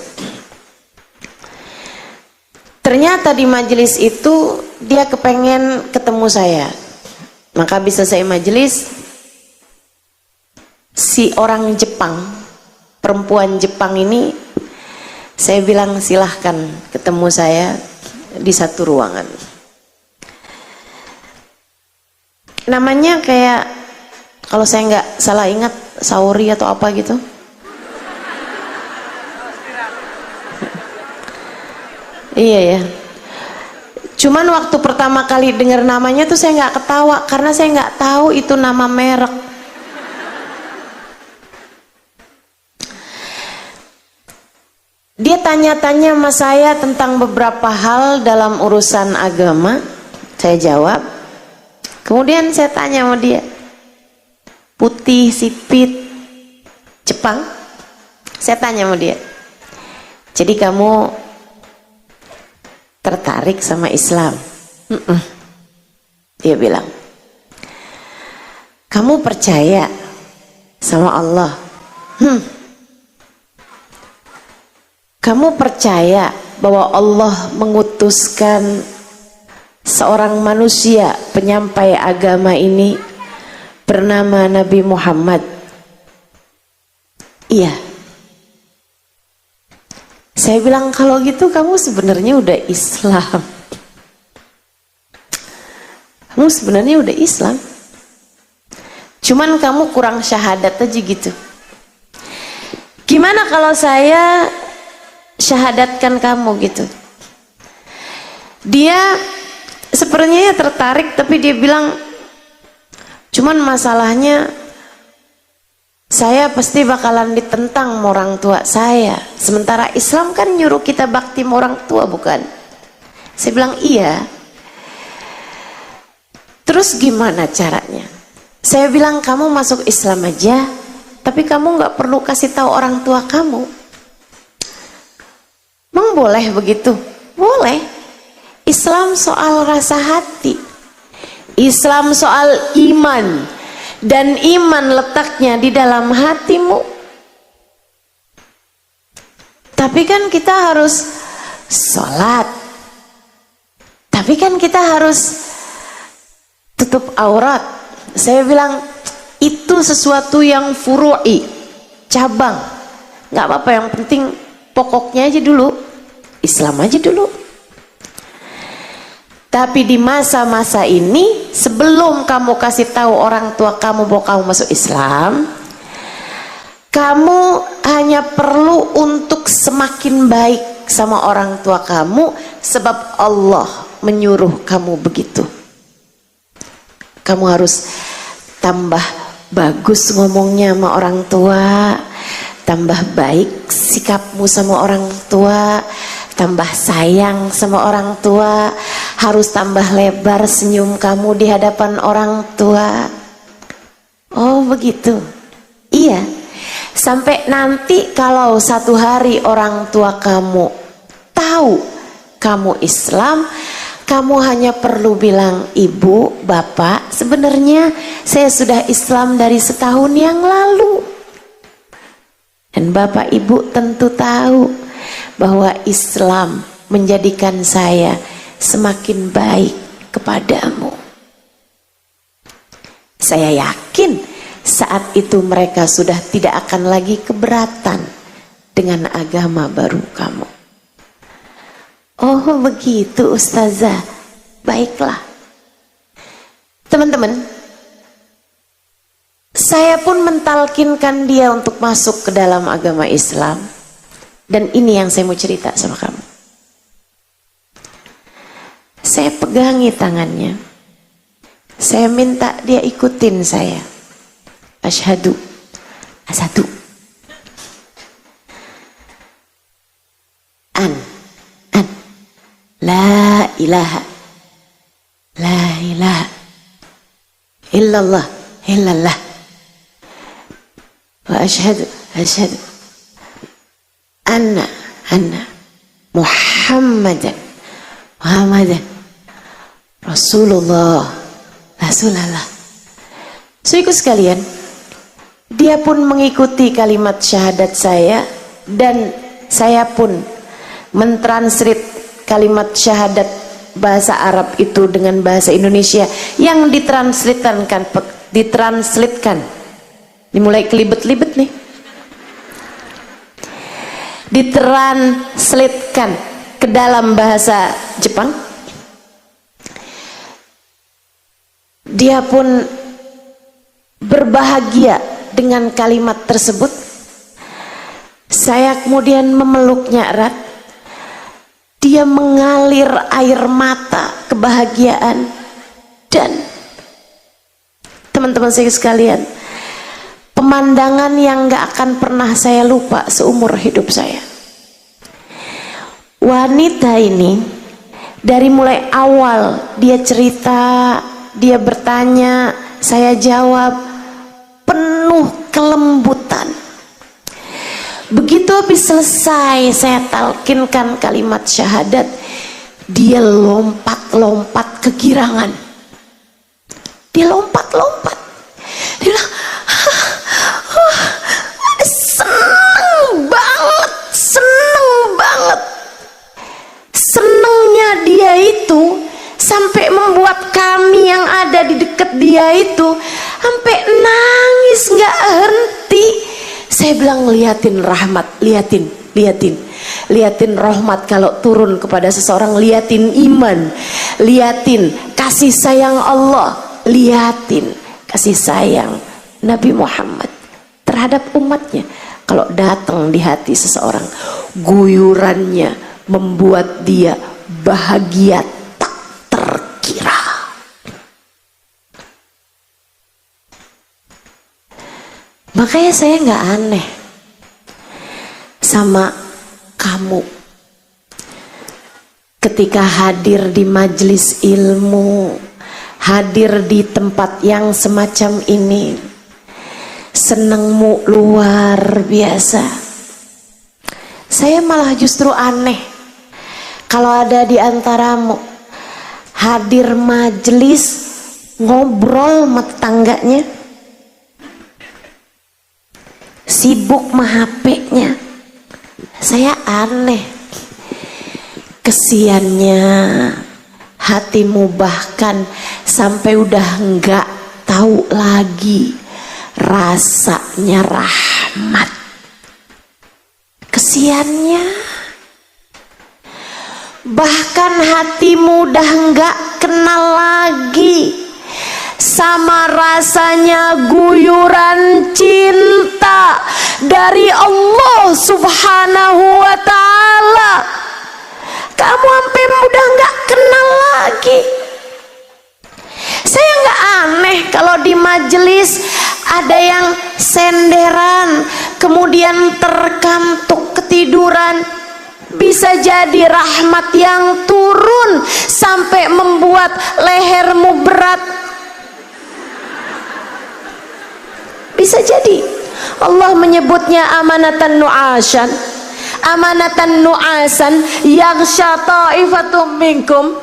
Ternyata di majelis itu dia kepengen ketemu saya. Maka bisa saya majelis, si orang Jepang, perempuan Jepang ini, saya bilang silahkan ketemu saya di satu ruangan. Namanya kayak, kalau saya nggak salah ingat, Saori atau apa gitu. Iya ya. Cuman waktu pertama kali dengar namanya tuh saya nggak ketawa karena saya nggak tahu itu nama merek. Dia tanya-tanya sama saya tentang beberapa hal dalam urusan agama. Saya jawab. Kemudian saya tanya sama dia, putih, sipit, Jepang. Saya tanya sama dia, jadi kamu tertarik sama Islam? Dia bilang, kamu percaya sama Allah? Kamu percaya bahwa Allah mengutuskan seorang manusia penyampai agama ini bernama Nabi Muhammad? Iya. Saya bilang, kalau gitu kamu sebenarnya udah Islam. Kamu sebenarnya udah Islam, cuman kamu kurang syahadat aja gitu. Gimana kalau saya syahadatkan kamu gitu? Dia sepertinya tertarik, tapi dia bilang, cuman masalahnya saya pasti bakalan ditentang sama orang tua saya. Sementara Islam kan nyuruh kita bakti sama orang tua, bukan? Saya bilang iya. Terus gimana caranya? Saya bilang kamu masuk Islam aja, tapi kamu nggak perlu kasih tahu orang tua kamu. Emang boleh begitu? Boleh. Islam soal rasa hati, Islam soal iman, dan iman letaknya di dalam hatimu. Tapi kan kita harus sholat, tapi kan kita harus tutup aurat. Saya bilang itu sesuatu yang furu'i, cabang, nggak apa-apa, yang penting pokoknya aja dulu, Islam aja dulu. Tapi di masa-masa ini, sebelum kamu kasih tahu orang tua kamu bahwa kamu masuk Islam, kamu hanya perlu untuk semakin baik sama orang tua kamu, sebab Allah menyuruh kamu begitu. Kamu harus tambah bagus ngomongnya sama orang tua, tambah baik sikapmu sama orang tua, tambah sayang sama orang tua, harus tambah lebar senyum kamu di hadapan orang tua. Oh begitu? Iya. Sampai nanti kalau satu hari orang tua kamu tahu kamu Islam, kamu hanya perlu bilang, ibu, bapak, sebenarnya saya sudah Islam dari setahun yang lalu. Dan bapak ibu tentu tahu bahwa Islam menjadikan saya semakin baik kepadamu. Saya yakin saat itu mereka sudah tidak akan lagi keberatan dengan agama baru kamu. Oh begitu ustazah, baiklah. Teman-teman, saya pun mentalkinkan dia untuk masuk ke dalam agama Islam. Dan ini yang saya mau cerita sama kamu. Saya pegangi tangannya, saya minta dia ikutin saya. Asyhadu, asadu, an, la ilaha illallah wa asyhadu anna Muhammadan Rasulullah. Saudaraku sekalian, dia pun mengikuti kalimat syahadat saya, dan saya pun mentranslate kalimat syahadat bahasa Arab itu dengan bahasa Indonesia yang ditranslatekan. Dimulai kelibet-libet nih. Ditranslatekan ke dalam bahasa Jepang. Dia pun berbahagia dengan kalimat tersebut. Saya kemudian memeluknya erat. Dia mengalir air mata kebahagiaan. Dan teman-teman saya sekalian, pemandangan yang gak akan pernah saya lupa seumur hidup saya. Wanita ini dari mulai awal dia cerita, dia bertanya, saya jawab, penuh kelembutan. Begitu habis selesai saya talkinkan kalimat syahadat, dia lompat-lompat kegirangan. Dia lompat-lompat. Dia bilang, seneng banget. Senengnya dia itu sampai membuat kami yang ada di dekat dia itu sampai nangis gak henti. Saya bilang, liatin rahmat, liatin rahmat kalau turun kepada seseorang, liatin iman, liatin kasih sayang Allah, liatin kasih sayang Nabi Muhammad terhadap umatnya. Kalau datang di hati seseorang, guyurannya membuat dia bahagia tak terkira. Makanya saya nggak aneh sama kamu ketika hadir di majelis ilmu, hadir di tempat yang semacam ini, senengmu luar biasa. Saya malah justru aneh kalau ada di antaramu hadir majelis ngobrol sama tetangganya, sibuk sama HP-nya. Saya aneh. Kesiannya hatimu bahkan sampai udah enggak tahu lagi rasanya rahmat. Kesiannya bahkan hatimu udah enggak kenal lagi sama rasanya guyuran cinta dari Allah Subhanahu wa ta'ala. Kamu sampai udah nggak kenal lagi. Saya nggak aneh kalau di majelis ada yang senderan kemudian terkantuk ketiduran. Bisa jadi rahmat yang turun sampai membuat lehermu berat. Bisa jadi Allah menyebutnya amanatan nu'asan, amanatan nu'asan yaghsha ta'ifatum minkum.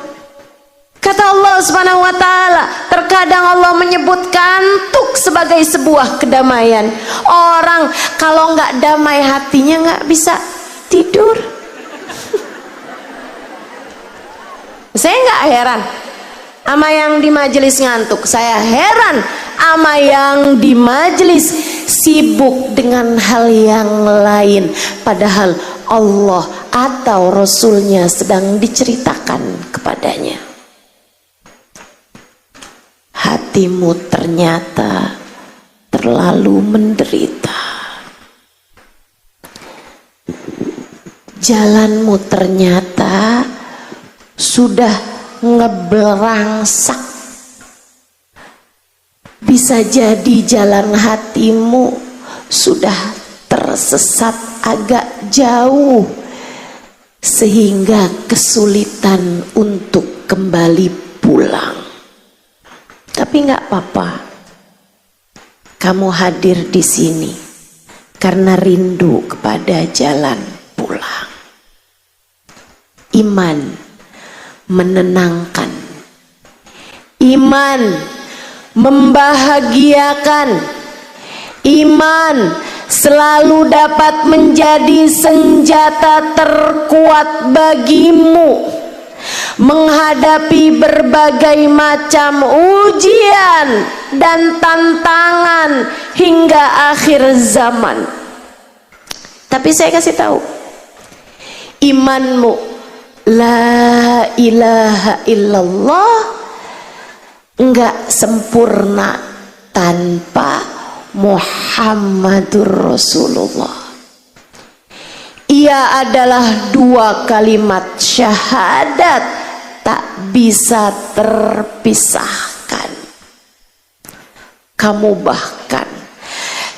Kata Allah Subhanahu wa ta'ala, terkadang Allah menyebut kantuk sebagai sebuah kedamaian. Orang kalau nggak damai hatinya nggak bisa tidur. Saya nggak heran sama yang di majelis ngantuk. Saya heran sama yang di majelis sibuk dengan hal yang lain, padahal Allah atau Rasulnya sedang diceritakan kepadanya. Hatimu ternyata terlalu menderita. Jalanmu ternyata sudah ngeberangsak. Bisa jadi jalan hatimu sudah tersesat agak jauh sehingga kesulitan untuk kembali pulang. Tapi nggak apa-apa, kamu hadir di sini karena rindu kepada jalan pulang. Iman menenangkan, iman membahagiakan, iman selalu dapat menjadi senjata terkuat bagimu menghadapi berbagai macam ujian dan tantangan hingga akhir zaman. Tapi saya kasih tahu, imanmu la ilaha illallah enggak sempurna tanpa Muhammadur Rasulullah. Ia adalah dua kalimat syahadat tak bisa terpisahkan. Kamu bahkan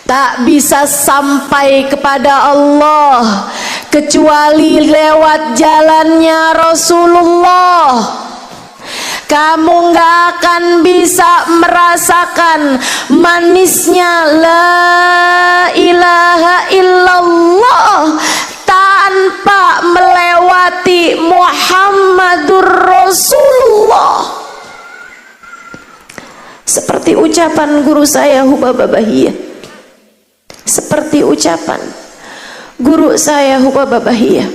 tak bisa sampai kepada Allah kecuali lewat jalannya Rasulullah. Kamu nggak akan bisa merasakan manisnya la ilaha illallah tanpa melewati Muhammadur Rasulullah. Seperti ucapan guru saya Hubaba Bahiyah, seperti ucapan guru saya Hubaba Bahiyah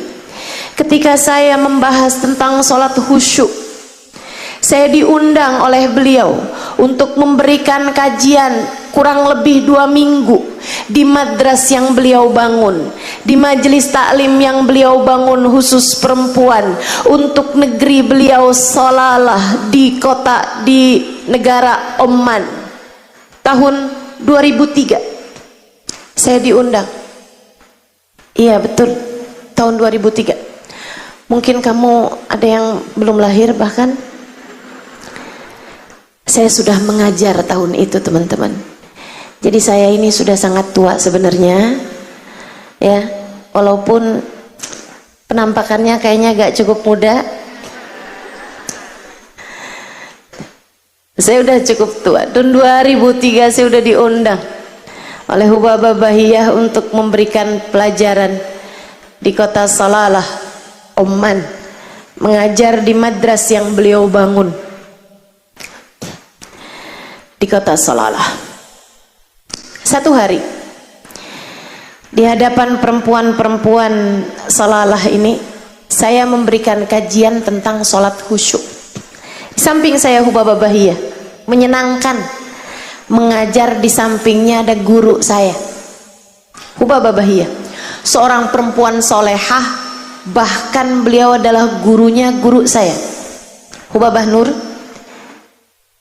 ketika saya membahas tentang sholat khusyuk. Saya diundang oleh beliau untuk memberikan kajian kurang lebih 2 minggu di madras yang beliau bangun, di majelis taklim yang beliau bangun khusus perempuan untuk negeri beliau Salalah di negara Oman tahun 2003. Saya diundang. Iya betul, tahun 2003. Mungkin kamu ada yang belum lahir bahkan. Saya sudah mengajar tahun itu, teman-teman. Jadi saya ini sudah sangat tua sebenarnya, ya, walaupun penampakannya kayaknya gak cukup muda. Saya udah cukup tua. Tahun 2003 saya udah diundang oleh Hubabah Bahiyah untuk memberikan pelajaran di kota Salalah, Oman, mengajar di madras yang beliau bangun di kota Salalah. Satu hari di hadapan perempuan-perempuan Salalah ini, saya memberikan kajian tentang sholat khusyuk. Di samping saya Hubabah Bahiyah, menyenangkan mengajar. Di sampingnya ada guru saya, Hubabah Bahiyah, seorang perempuan solehah, bahkan beliau adalah gurunya guru saya, Hubabah Nur.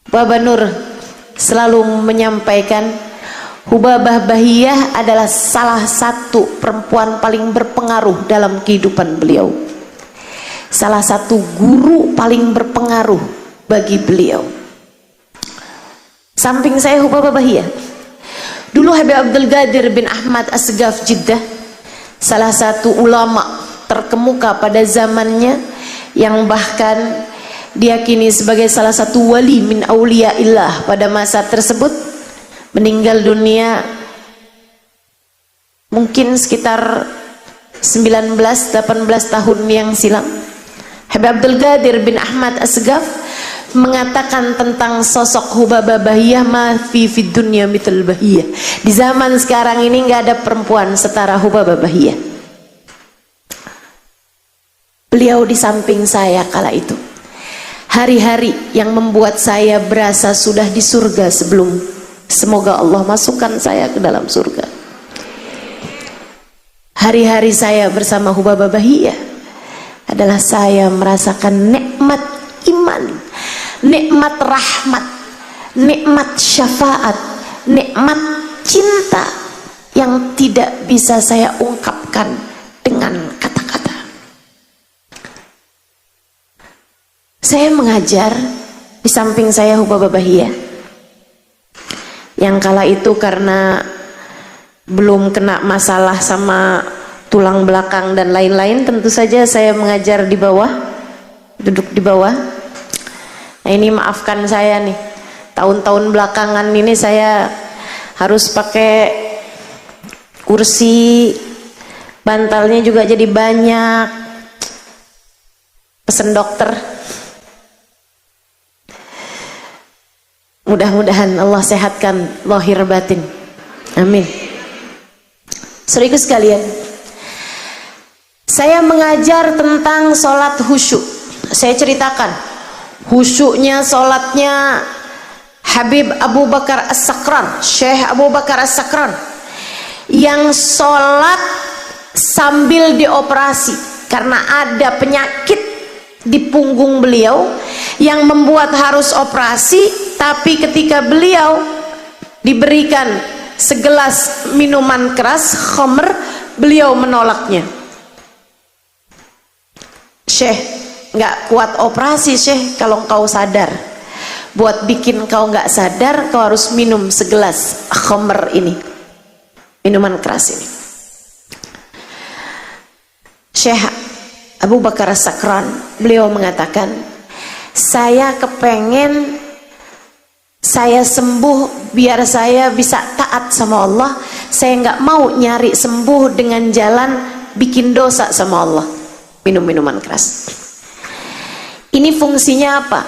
Hubabah Nur selalu menyampaikan Hubabah Bahiyah adalah salah satu perempuan paling berpengaruh dalam kehidupan beliau, salah satu guru paling berpengaruh bagi beliau. Samping saya Hubabah Bahiyah, dulu Habib Abdul Qadir bin Ahmad Asgaf Jeddah, salah satu ulama terkemuka pada zamannya, yang bahkan diyakini sebagai salah satu wali min auliyaillah pada masa tersebut, meninggal dunia mungkin sekitar 19-18 tahun yang silam. Habib Abdul Qadir bin Ahmad Asgaf mengatakan tentang sosok Hubabah Bahiyah, ma fi fid dunya mithal Bahiyah. Di zaman sekarang ini nggak ada perempuan setara Hubabah Bahiyah. Beliau di samping saya kala itu. Hari-hari yang membuat saya berasa sudah di surga sebelum, semoga Allah masukkan saya ke dalam surga. Hari-hari saya bersama Hubabah Bahiyah adalah saya merasakan nikmat iman, nikmat rahmat, nikmat syafaat, nikmat cinta yang tidak bisa saya ungkapkan dengan kata-kata. Saya mengajar, di samping saya Hubabah Bahiyah, yang kala itu karena belum kena masalah sama tulang belakang dan lain-lain, tentu saja saya mengajar di bawah, duduk di bawah. Nah ini maafkan saya nih, tahun-tahun belakangan ini saya harus pakai kursi, bantalnya juga jadi banyak, pesen dokter. Mudah-mudahan Allah sehatkan lahir batin, amin. Saudaraku sekalian, saya mengajar tentang sholat khusyuk. Saya ceritakan khusyuknya sholatnya Habib Abu Bakar As-Sakran, Syekh Abu Bakar As-Sakran, yang sholat sambil dioperasi karena ada penyakit di punggung beliau yang membuat harus operasi. Tapi ketika beliau diberikan segelas minuman keras, khamr, beliau menolaknya. Syekh, nggak kuat operasi Syekh kalau engkau sadar. Buat bikin kau nggak sadar, kau harus minum segelas khamr ini, minuman keras ini. Syekh Abu Bakar As-Sakran, beliau mengatakan, saya kepengen saya sembuh biar saya bisa taat sama Allah. Saya nggak mau nyari sembuh dengan jalan bikin dosa sama Allah, minum minuman keras. Ini fungsinya apa?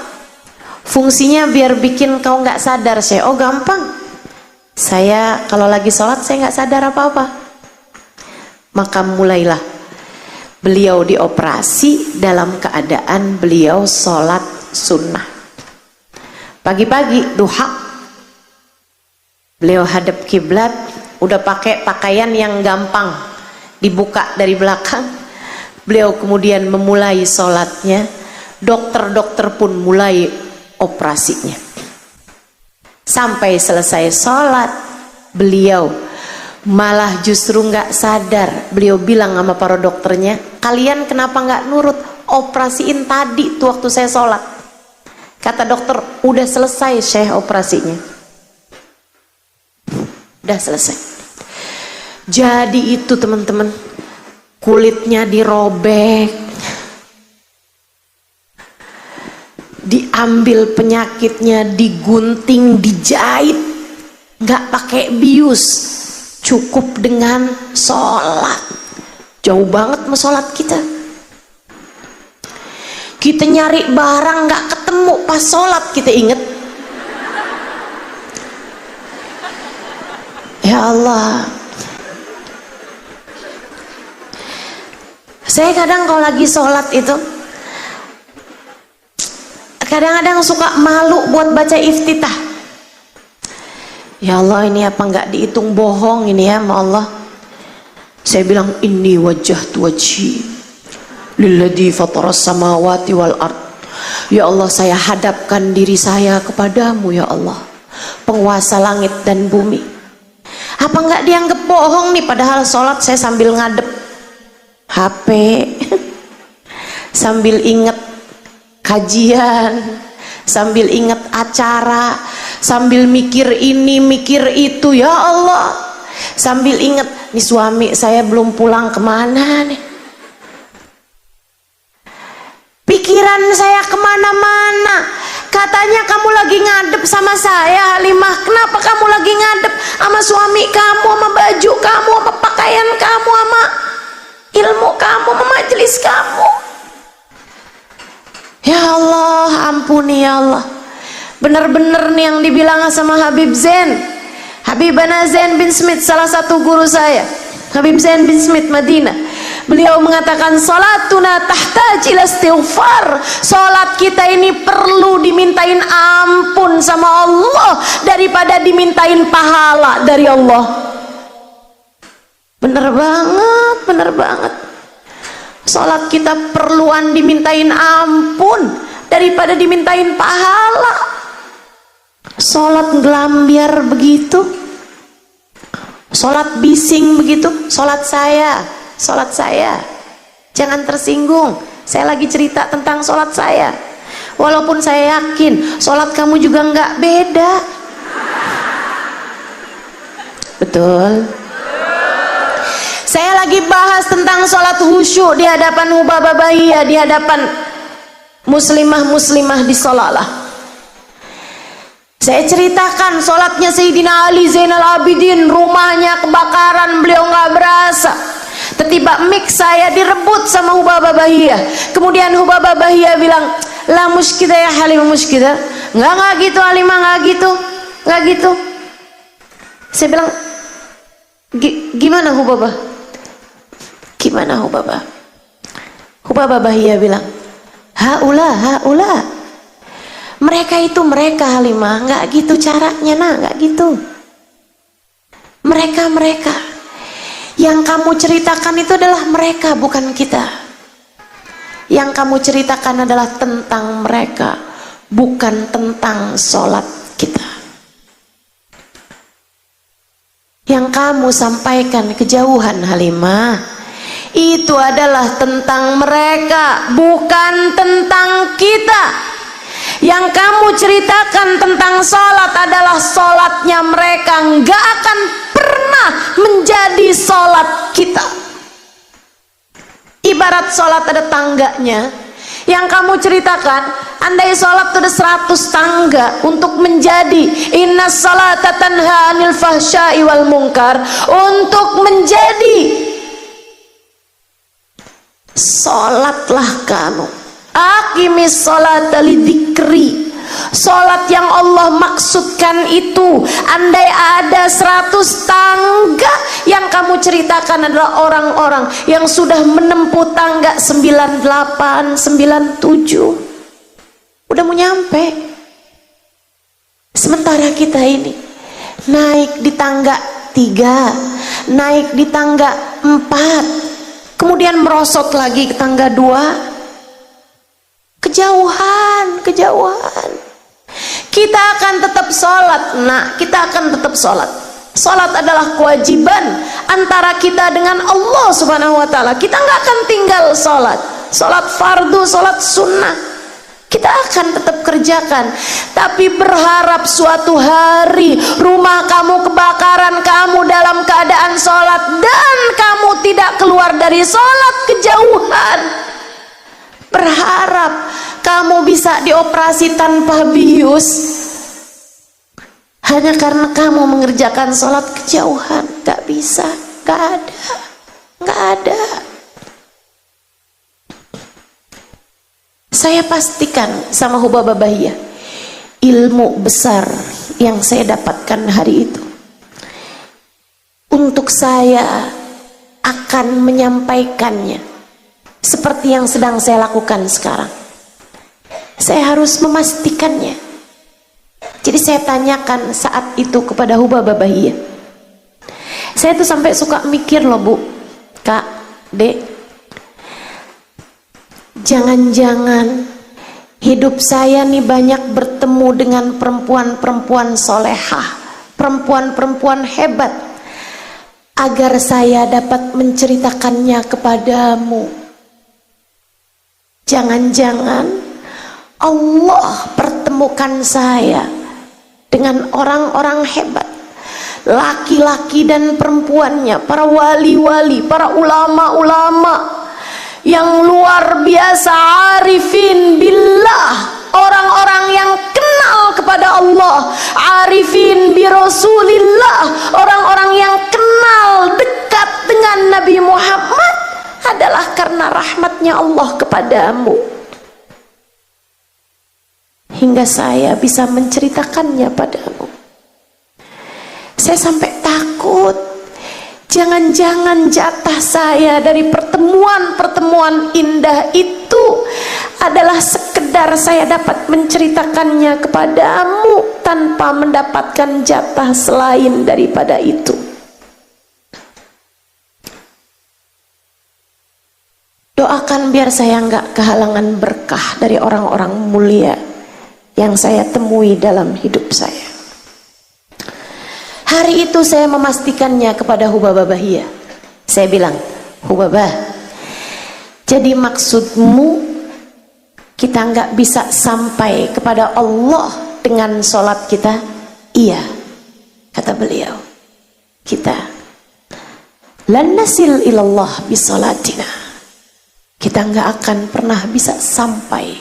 Fungsinya biar bikin kau nggak sadar. Saya, oh gampang, saya kalau lagi sholat saya nggak sadar apa-apa. Maka mulailah beliau dioperasi dalam keadaan beliau sholat sunnah. Pagi-pagi duha, Beliau hadap kiblat, udah pakai pakaian yang gampang dibuka dari belakang. Beliau kemudian memulai sholatnya. Dokter-dokter pun mulai operasinya. Sampai selesai sholat, beliau malah justru nggak sadar. Beliau bilang sama para dokternya, kalian kenapa nggak nurut? Operasiin tadi tuh waktu saya sholat. Kata dokter, udah selesai Syekh operasinya. Udah selesai. Jadi itu teman-teman, kulitnya dirobek, diambil penyakitnya, digunting, dijahit, nggak pakai bius, cukup dengan sholat. Jauh banget sama sholat kita. Kita nyari barang nggak ketemu, pas sholat kita inget. Ya Allah, saya kadang kalau lagi sholat itu kadang-kadang suka malu buat baca iftitah. Ya Allah, ini apa nggak dihitung bohong ini ya sama Allah. Saya bilang, inni wajjahtu wajhi lilladzi fataras samawati wal ard. Ya Allah, saya hadapkan diri saya kepadamu ya Allah, penguasa langit dan bumi. Apa nggak dianggap bohong nih, padahal sholat saya sambil ngadep HP sambil inget kajian, sambil inget acara, sambil mikir ini mikir itu ya Allah, sambil inget nih suami saya belum pulang kemana nih, pikiran saya kemana-mana. Katanya kamu lagi ngadep sama saya Halimah, kenapa kamu lagi ngadep sama suami kamu, sama baju kamu, sama pakaian kamu, sama ilmu kamu, sama majelis kamu? Ya Allah, ampuni ya Allah. Bener-bener nih yang dibilang sama Habib Zain, Habibana Zain bin Smith, salah satu guru saya, Habib Zain bin Smith Madinah. Beliau mengatakan, salatuna tahtaj ila istighfar. Salat kita ini perlu dimintain ampun sama Allah daripada dimintain pahala dari Allah. Bener banget, bener banget. Salat kita perluan dimintain ampun daripada dimintain pahala. Salat ngelambiar begitu, salat bising begitu, salat saya. Jangan tersinggung, saya lagi cerita tentang salat saya. Walaupun saya yakin salat kamu juga nggak beda. Betul. Saya lagi bahas tentang salat khusyuk di hadapan Hubabah Bahiyah, di hadapan muslimah-muslimah di Salalah. Saya ceritakan salatnya Sayyidina Ali Zainal Abidin, rumahnya kebakaran, beliau nggak berasa. Tiba-tiba mic saya direbut sama Hubabah Bahiyah. Kemudian Hubabah Bahiyah bilang, la muskida ya Halimah muskida. Enggak gitu Halimah, enggak gitu. Saya bilang, gimana Hubabah? Gimana Hubabah? Hubabah Bahiyah bilang, haula. Mereka itu mereka Halimah, enggak gitu caranya enggak gitu. Mereka. Yang kamu ceritakan itu adalah mereka, bukan kita. Yang kamu ceritakan adalah tentang mereka, bukan tentang sholat kita. Yang kamu sampaikan kejauhan Halimah, itu adalah tentang mereka, bukan tentang kita. Yang kamu ceritakan tentang sholat adalah sholatnya mereka, nggak akan pernah menjadi sholat kita. Ibarat sholat ada tangganya. Yang kamu ceritakan, andai sholat itu ada 100 tangga untuk menjadi inna sholata tanha anil fahsya'i wal munkar, untuk menjadi sholatlah kamu. Aqimis sholata lidzikri. Sholat yang Allah maksudkan itu, andai ada 100 tangga, yang kamu ceritakan adalah orang-orang yang sudah menempuh tangga 98, 97, udah mau nyampe. Sementara kita ini naik di tangga 3, naik di tangga 4, kemudian merosot lagi ke tangga 2, kejauhan. Kita akan tetap sholat, kita akan tetap sholat. Sholat adalah kewajiban antara kita dengan Allah Subhanahu wa ta'ala. Kita nggak akan tinggal sholat fardu, sholat sunnah, kita akan tetap kerjakan. Tapi berharap suatu hari rumah kamu kebakaran, kamu dalam keadaan sholat dan kamu tidak keluar dari sholat, kejauhan. Berharap kamu bisa dioperasi tanpa bius hanya karena kamu mengerjakan sholat, kejauhan. Gak bisa, gak ada. Saya pastikan sama Hubabah Bahiyah, ilmu besar yang saya dapatkan hari itu, untuk saya akan menyampaikannya seperti yang sedang saya lakukan sekarang. Saya harus memastikannya. Jadi saya tanyakan saat itu kepada Hubabah Bahiyah. Saya tuh sampai suka mikir loh, Bu, Kak, Dek, jangan-jangan hidup saya nih banyak bertemu dengan perempuan-perempuan solehah, perempuan-perempuan hebat, agar saya dapat menceritakannya kepadamu. Jangan-jangan Allah pertemukan saya dengan orang-orang hebat, laki-laki dan perempuannya, para wali-wali, para ulama-ulama yang luar biasa, arifin billah, orang-orang yang kenal kepada Allah, arifin bi Rasulillah, orang-orang yang kenal dekat dengan Nabi Muhammad, adalah karena rahmatnya Allah kepadamu, hingga saya bisa menceritakannya padamu. Saya sampai takut, jangan-jangan jatah saya dari pertemuan-pertemuan indah itu adalah sekedar saya dapat menceritakannya kepadamu tanpa mendapatkan jatah selain daripada itu. Doakan biar saya nggak kehalangan berkah dari orang-orang mulia yang saya temui dalam hidup saya. Hari itu saya memastikannya kepada Hubabah Bahiyah. Saya bilang, Hubabah, jadi maksudmu kita nggak bisa sampai kepada Allah dengan sholat kita? Iya, kata beliau, kita lan nasil ilallah bisolatina, kita nggak akan pernah bisa sampai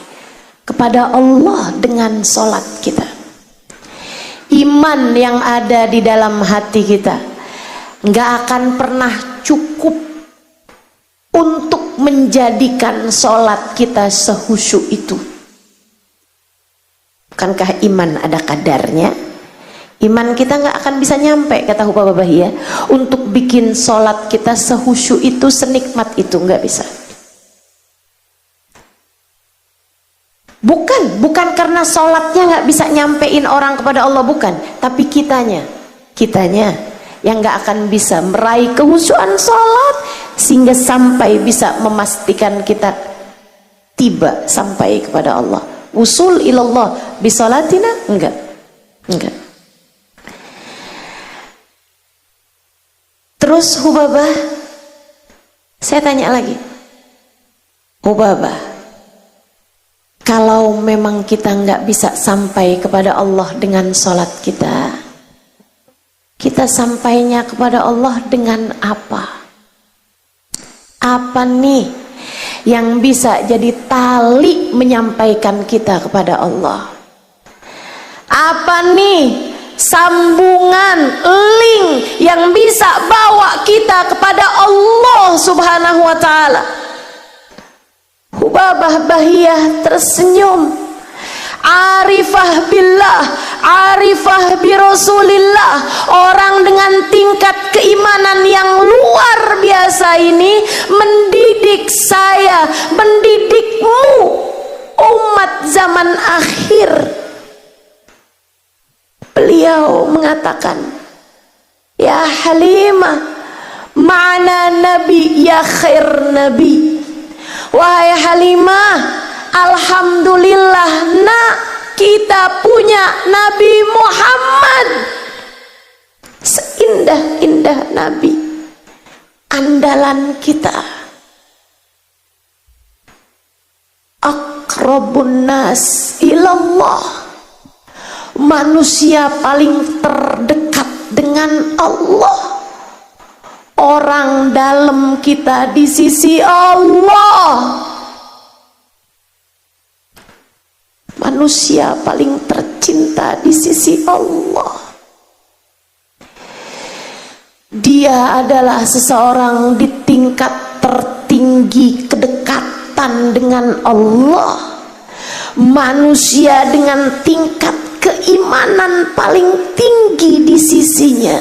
kepada Allah dengan sholat kita. Iman yang ada di dalam hati kita nggak akan pernah cukup untuk menjadikan sholat kita sehusyuk itu. Bukankah iman ada kadarnya? Iman kita nggak akan bisa nyampe, kata Hubabah Bahiyah, untuk bikin sholat kita sehusyuk itu, senikmat itu, nggak bisa. Bukan karena sholatnya nggak bisa nyampein orang kepada Allah, bukan, tapi kitanya yang nggak akan bisa meraih kehusyuan sholat sehingga sampai bisa memastikan kita tiba sampai kepada Allah. Usul ilallah bisolatina, enggak. Terus Hubabah, saya tanya lagi, Hubabah, kalau memang kita nggak bisa sampai kepada Allah dengan sholat kita, kita sampainya kepada Allah dengan apa? Apa nih yang bisa jadi tali menyampaikan kita kepada Allah? Apa nih sambungan, link yang bisa bawa kita kepada Allah Subhanahu wa ta'ala? Hubabah Bahiyah tersenyum. Arifah billah, arifah bi Rasulillah, orang dengan tingkat keimanan yang luar biasa ini mendidik saya, mendidikmu, umat zaman akhir, Beliau mengatakan, ya Halimah, ma'ana nabi ya khair nabi. Wahai Halimah, alhamdulillah nak, kita punya Nabi Muhammad, seindah-indah Nabi, andalan kita, aqrabun nas ilallah, manusia paling terdekat dengan Allah, orang dalam kita di sisi Allah, manusia paling tercinta di sisi Allah. Dia adalah seseorang di tingkat tertinggi kedekatan dengan Allah, manusia dengan tingkat keimanan paling tinggi di sisinya.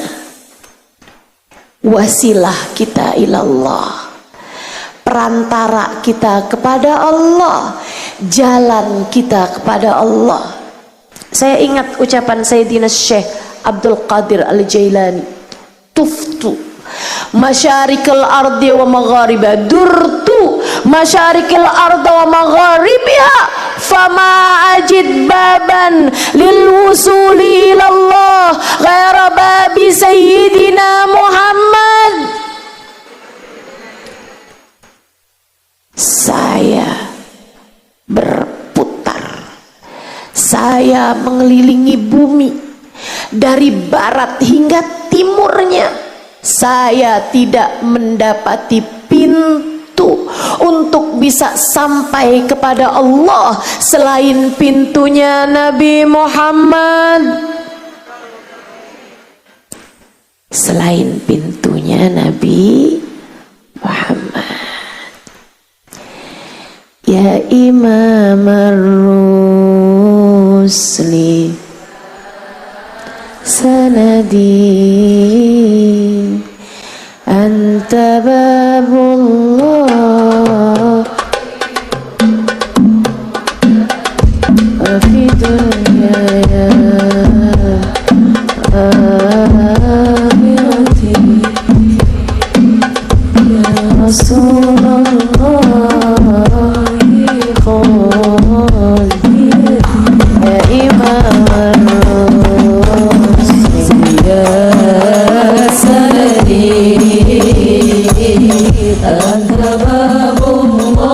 Wasilah kita ilallah, perantara kita kepada Allah, jalan kita kepada Allah. Saya ingat ucapan Sayyidina Syekh Abdul Qadir Al-Jailani, tuftu masyarikal ardi wa maghariba, durtu masyarikal ardi wa magharibiha, fama ajid baban lil wusuli ilallah ghaira babi sayyidina Muhammad. Saya berputar, saya mengelilingi bumi dari barat hingga timurnya. Saya tidak mendapati pintu untuk bisa sampai kepada Allah selain pintunya Nabi Muhammad, selain pintunya Nabi Muhammad. Ya Imam ar-Rusli sanadi anta babullah fi dunya ya akhirati ya Rasulullah ya Imam ar-Rusli ya sanadi anta babullahi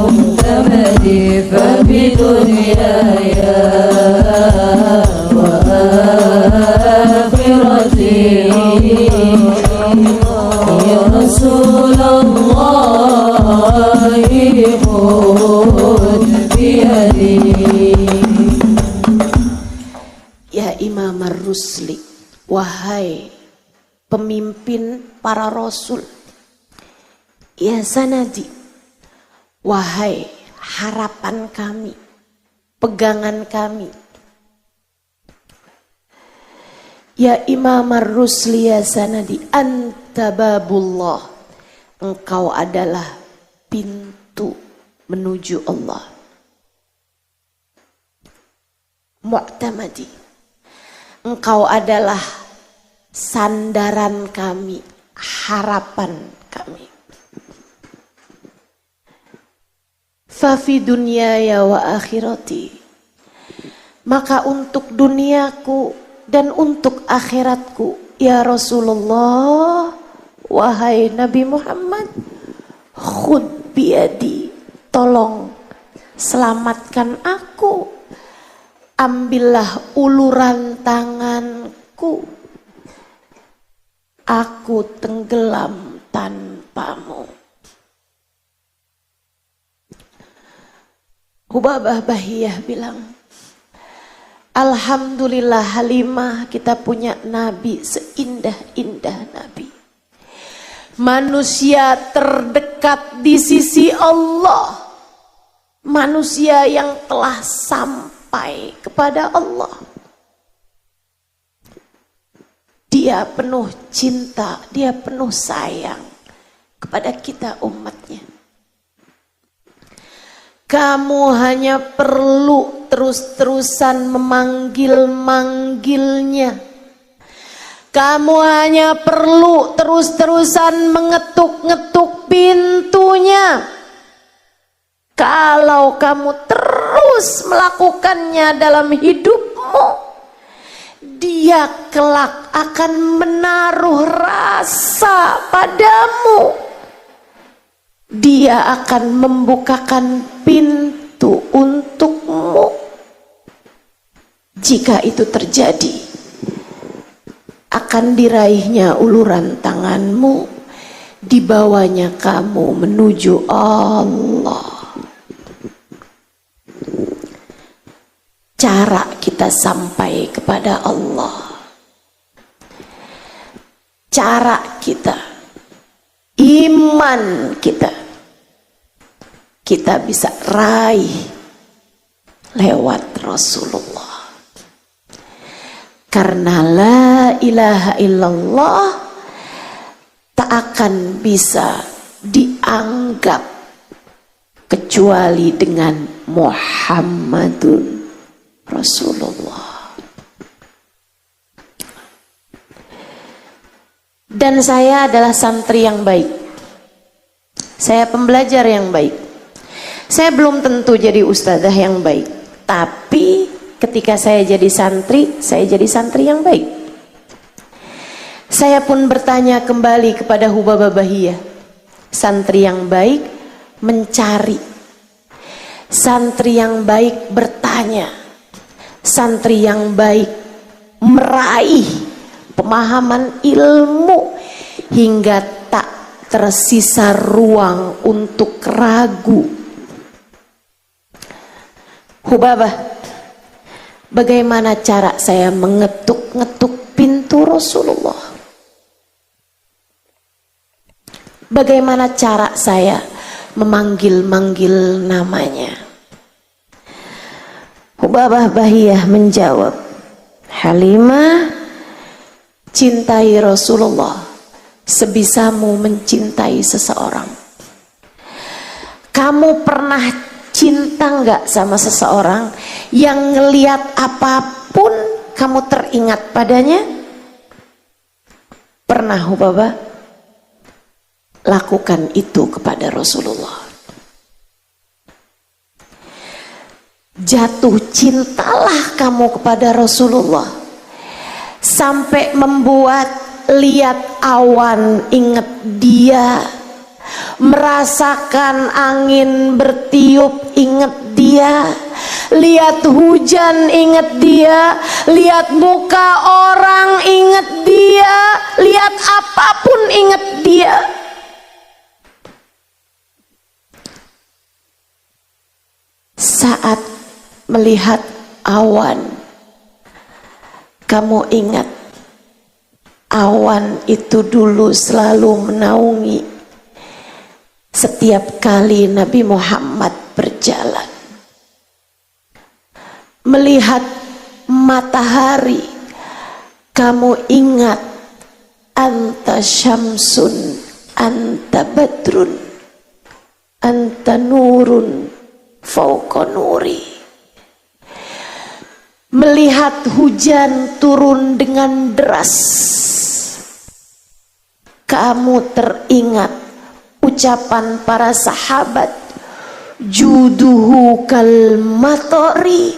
mu'tamadi fa bidunyaya wa akhirati ya Rasulullah khudh biyadi. Ya Imam ar-Rusli, wahai pemimpin para rasul, ya sanadi, wahai harapan kami, pegangan kami. Ya Imam ar-Rusli ya sanadi, anta babullah, engkau adalah pintu menuju Allah. Mu'tamadi, engkau adalah sandaran kami, harapan kami. Fa fi dunyaya wa akhirati, maka untuk duniaku dan untuk akhiratku, ya Rasulullah, wahai Nabi Muhammad, khud biyadi, tolong selamatkan aku, ambillah uluran tanganku, aku tenggelam tanpamu. Hubabah Bahiyah bilang, alhamdulillah Halimah, kita punya Nabi seindah-indah Nabi, manusia terdekat di sisi Allah, manusia yang telah sampai kepada Allah. Dia penuh cinta, dia penuh sayang kepada kita umatnya. Kamu hanya perlu terus-terusan memanggil-manggilnya. Kamu hanya perlu terus-terusan mengetuk-ngetuk pintunya. Kalau kamu terus melakukannya dalam hidupmu, dia kelak akan menaruh rasa padamu. Dia akan membukakan pintu untukmu. Jika itu terjadi, akan diraihnya uluran tanganmu, dibawanya kamu menuju Allah. Cara kita sampai kepada Allah, cara kita, iman kita bisa raih lewat Rasulullah. Karena la ilaha illallah tak akan bisa dianggap kecuali dengan Muhammadun Rasulullah. Dan saya adalah santri yang baik. Saya pembelajar yang baik. Saya belum tentu jadi ustadzah yang baik, tapi ketika saya jadi santri yang baik. Saya pun bertanya kembali kepada Hubabah Bahiyah. Santri yang baik mencari. Santri yang baik bertanya. Santri yang baik meraih pemahaman ilmu hingga tak tersisa ruang untuk ragu. Hubabah, bagaimana cara saya mengetuk-ngetuk pintu Rasulullah? Bagaimana cara saya memanggil-manggil namanya? Hubabah Bahiyah menjawab, Halimah, cintai Rasulullah sebisamu mencintai seseorang. Kamu pernah cinta nggak sama seseorang yang ngelihat apapun kamu teringat padanya? Pernah Hubabah? Lakukan itu kepada Rasulullah. Jatuh cintalah kamu kepada Rasulullah sampai membuat lihat awan ingat dia, merasakan angin bertiup ingat dia, lihat hujan ingat dia, lihat muka orang ingat dia, lihat apapun ingat dia. Saat melihat awan, kamu ingat awan itu dulu selalu menaungi setiap kali Nabi Muhammad berjalan. Melihat matahari, kamu ingat anta syamsun, anta badrun, anta nurun fauqa nuri. Melihat hujan turun dengan deras, kamu teringat ucapan para sahabat, juduhu kal matori,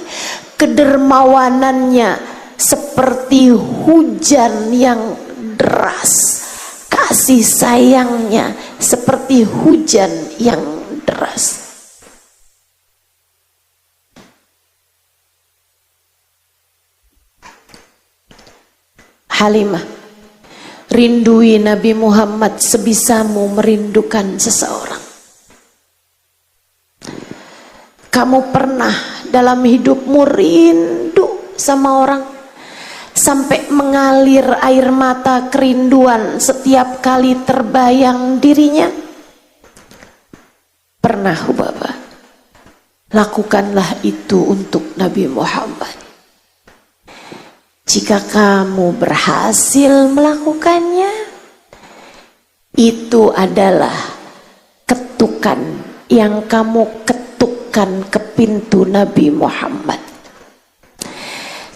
kedermawanannya seperti hujan yang deras, kasih sayangnya seperti hujan yang deras. Halimah, rindui Nabi Muhammad sebisamu merindukan seseorang. Kamu pernah dalam hidupmu rindu sama orang sampai mengalir air mata kerinduan setiap kali terbayang dirinya? Pernah Hubabah? Lakukanlah itu untuk Nabi Muhammad. Jika kamu berhasil melakukannya, itu adalah ketukan yang kamu ketuk menunjukkan ke pintu Nabi Muhammad.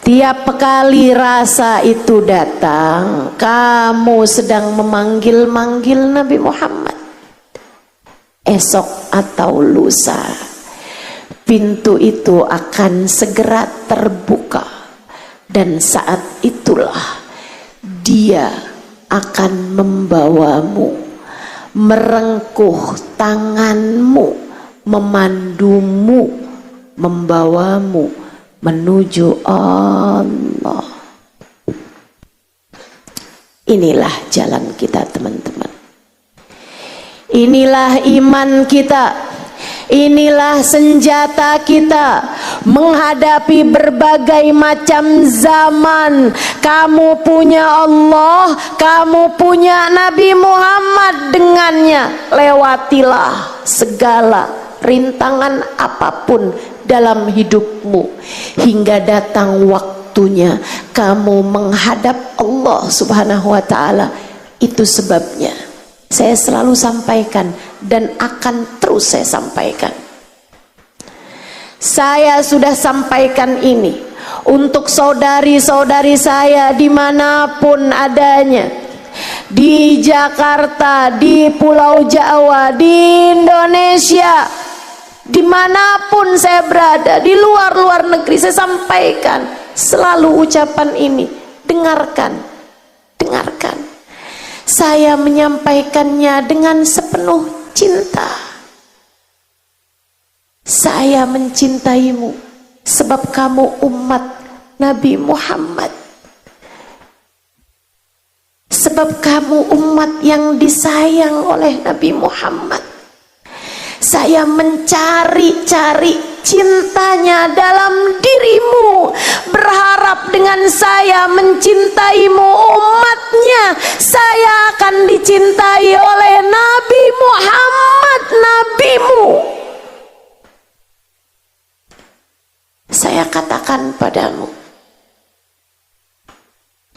Tiap kali rasa itu datang, kamu sedang memanggil-manggil Nabi Muhammad. Esok atau lusa, pintu itu akan segera terbuka, dan saat itulah dia akan membawamu, merengkuh tanganmu, memandumu, membawamu menuju Allah. Inilah jalan kita, teman-teman. Inilah iman kita. Inilah senjata kita menghadapi berbagai macam zaman. Kamu punya Allah, kamu punya Nabi Muhammad, dengannya lewatilah segala rintangan apapun dalam hidupmu hingga datang waktunya kamu menghadap Allah Subhanahu wa ta'ala. Itu sebabnya saya selalu sampaikan dan akan terus saya sampaikan. Saya sudah sampaikan ini untuk saudari-saudari saya dimanapun adanya, di Jakarta, di Pulau Jawa, di Indonesia, dimanapun saya berada, di luar negeri, saya sampaikan selalu ucapan ini. Dengarkan, dengarkan. Saya menyampaikannya dengan sepenuh cinta. Saya mencintaimu sebab kamu umat Nabi Muhammad, sebab kamu umat yang disayang oleh Nabi Muhammad. Saya mencari-cari cintanya dalam dirimu, berharap dengan saya mencintaimu umatnya, saya akan dicintai oleh Nabi Muhammad, nabimu. Saya katakan padamu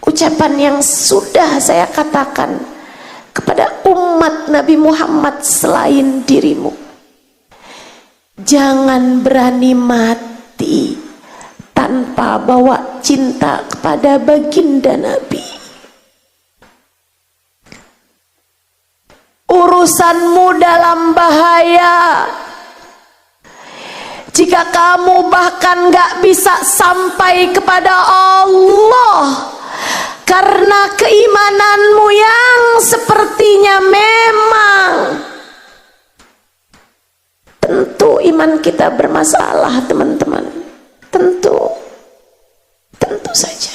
ucapan yang sudah saya katakan kepada umat Nabi Muhammad selain dirimu. Jangan berani mati tanpa bawa cinta kepada baginda Nabi. Urusanmu dalam bahaya jika kamu bahkan gak bisa sampai kepada Allah karena keimananmu yang sepertinya memang. Tentu iman kita bermasalah, teman-teman. Tentu saja.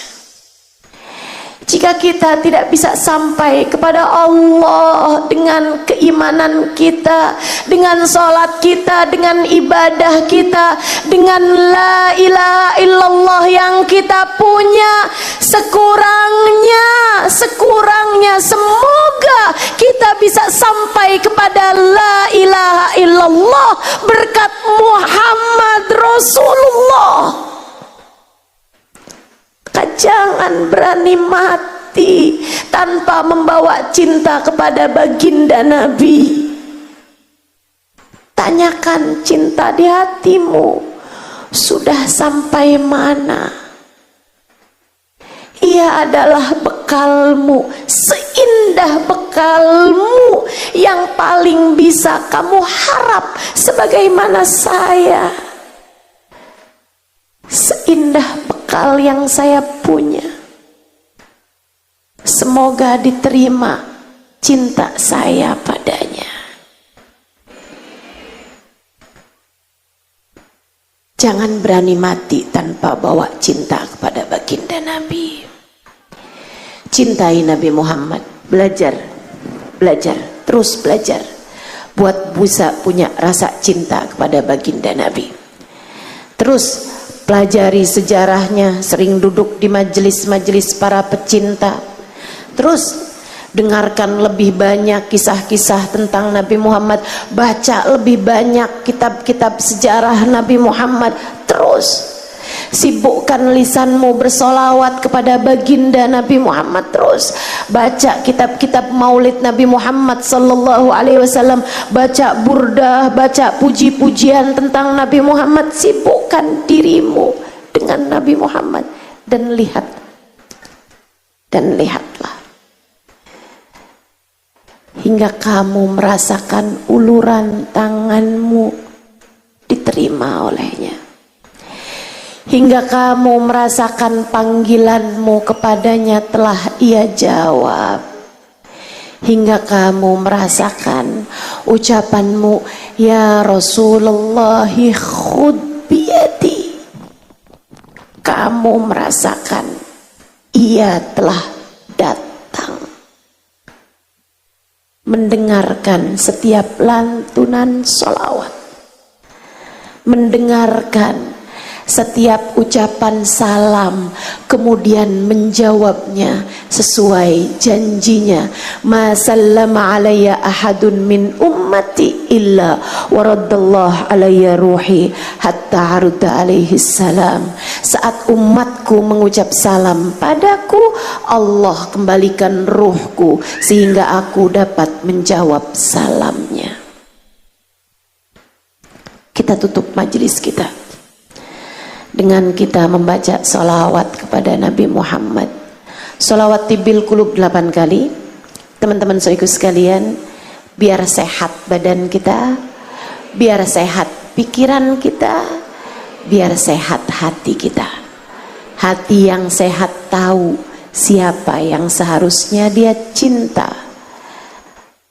Jika kita tidak bisa sampai kepada Allah dengan keimanan kita, dengan sholat kita, dengan ibadah kita, dengan la ilaha illallah yang kita punya, sekurangnya semoga kita bisa sampai kepada la ilaha illallah berkat Muhammad Rasulullah. Jangan berani mati tanpa membawa cinta kepada baginda Nabi. Tanyakan cinta di hatimu sudah sampai mana. Ia adalah bekalmu, seindah bekalmu yang paling bisa kamu harap sebagaimana saya. Seindah bekal yang saya punya, semoga diterima cinta saya padanya. Jangan berani mati tanpa bawa cinta kepada baginda Nabi. Cintai Nabi Muhammad, belajar, terus belajar buat bisa punya rasa cinta kepada baginda Nabi. Terus pelajari sejarahnya, sering duduk di majelis-majelis para pecinta. Terus dengarkan lebih banyak kisah-kisah tentang Nabi Muhammad, baca lebih banyak kitab-kitab sejarah Nabi Muhammad. Terus Sibukkan lisanmu bersolawat kepada baginda Nabi Muhammad terus. Baca kitab-kitab maulid Nabi Muhammad sallallahu alaihi wasallam, baca burdah, baca puji-pujian tentang Nabi Muhammad. Sibukkan dirimu dengan Nabi Muhammad dan lihatlah hingga kamu merasakan uluran tanganmu diterima olehnya, hingga kamu merasakan panggilanmu kepadanya telah ia jawab, hingga kamu merasakan ucapanmu, ya Rasulullah khud biyadi, kamu merasakan ia telah datang, mendengarkan setiap lantunan sholawat, mendengarkan setiap ucapan salam, kemudian menjawabnya sesuai janjinya. Ma sallama alayya ahadun min ummati illa waraddallahu alayya ruhi hatta arudda alaihi salam. Saat umatku mengucap salam padaku, Allah kembalikan ruhku sehingga aku dapat menjawab salamnya. Kita tutup majelis kita dengan kita membaca sholawat kepada Nabi Muhammad. Sholawat tibil kulub 8 kali. Teman-teman soiku sekalian, biar sehat badan kita, biar sehat pikiran kita, biar sehat hati kita. Hati yang sehat tahu siapa yang seharusnya dia cinta.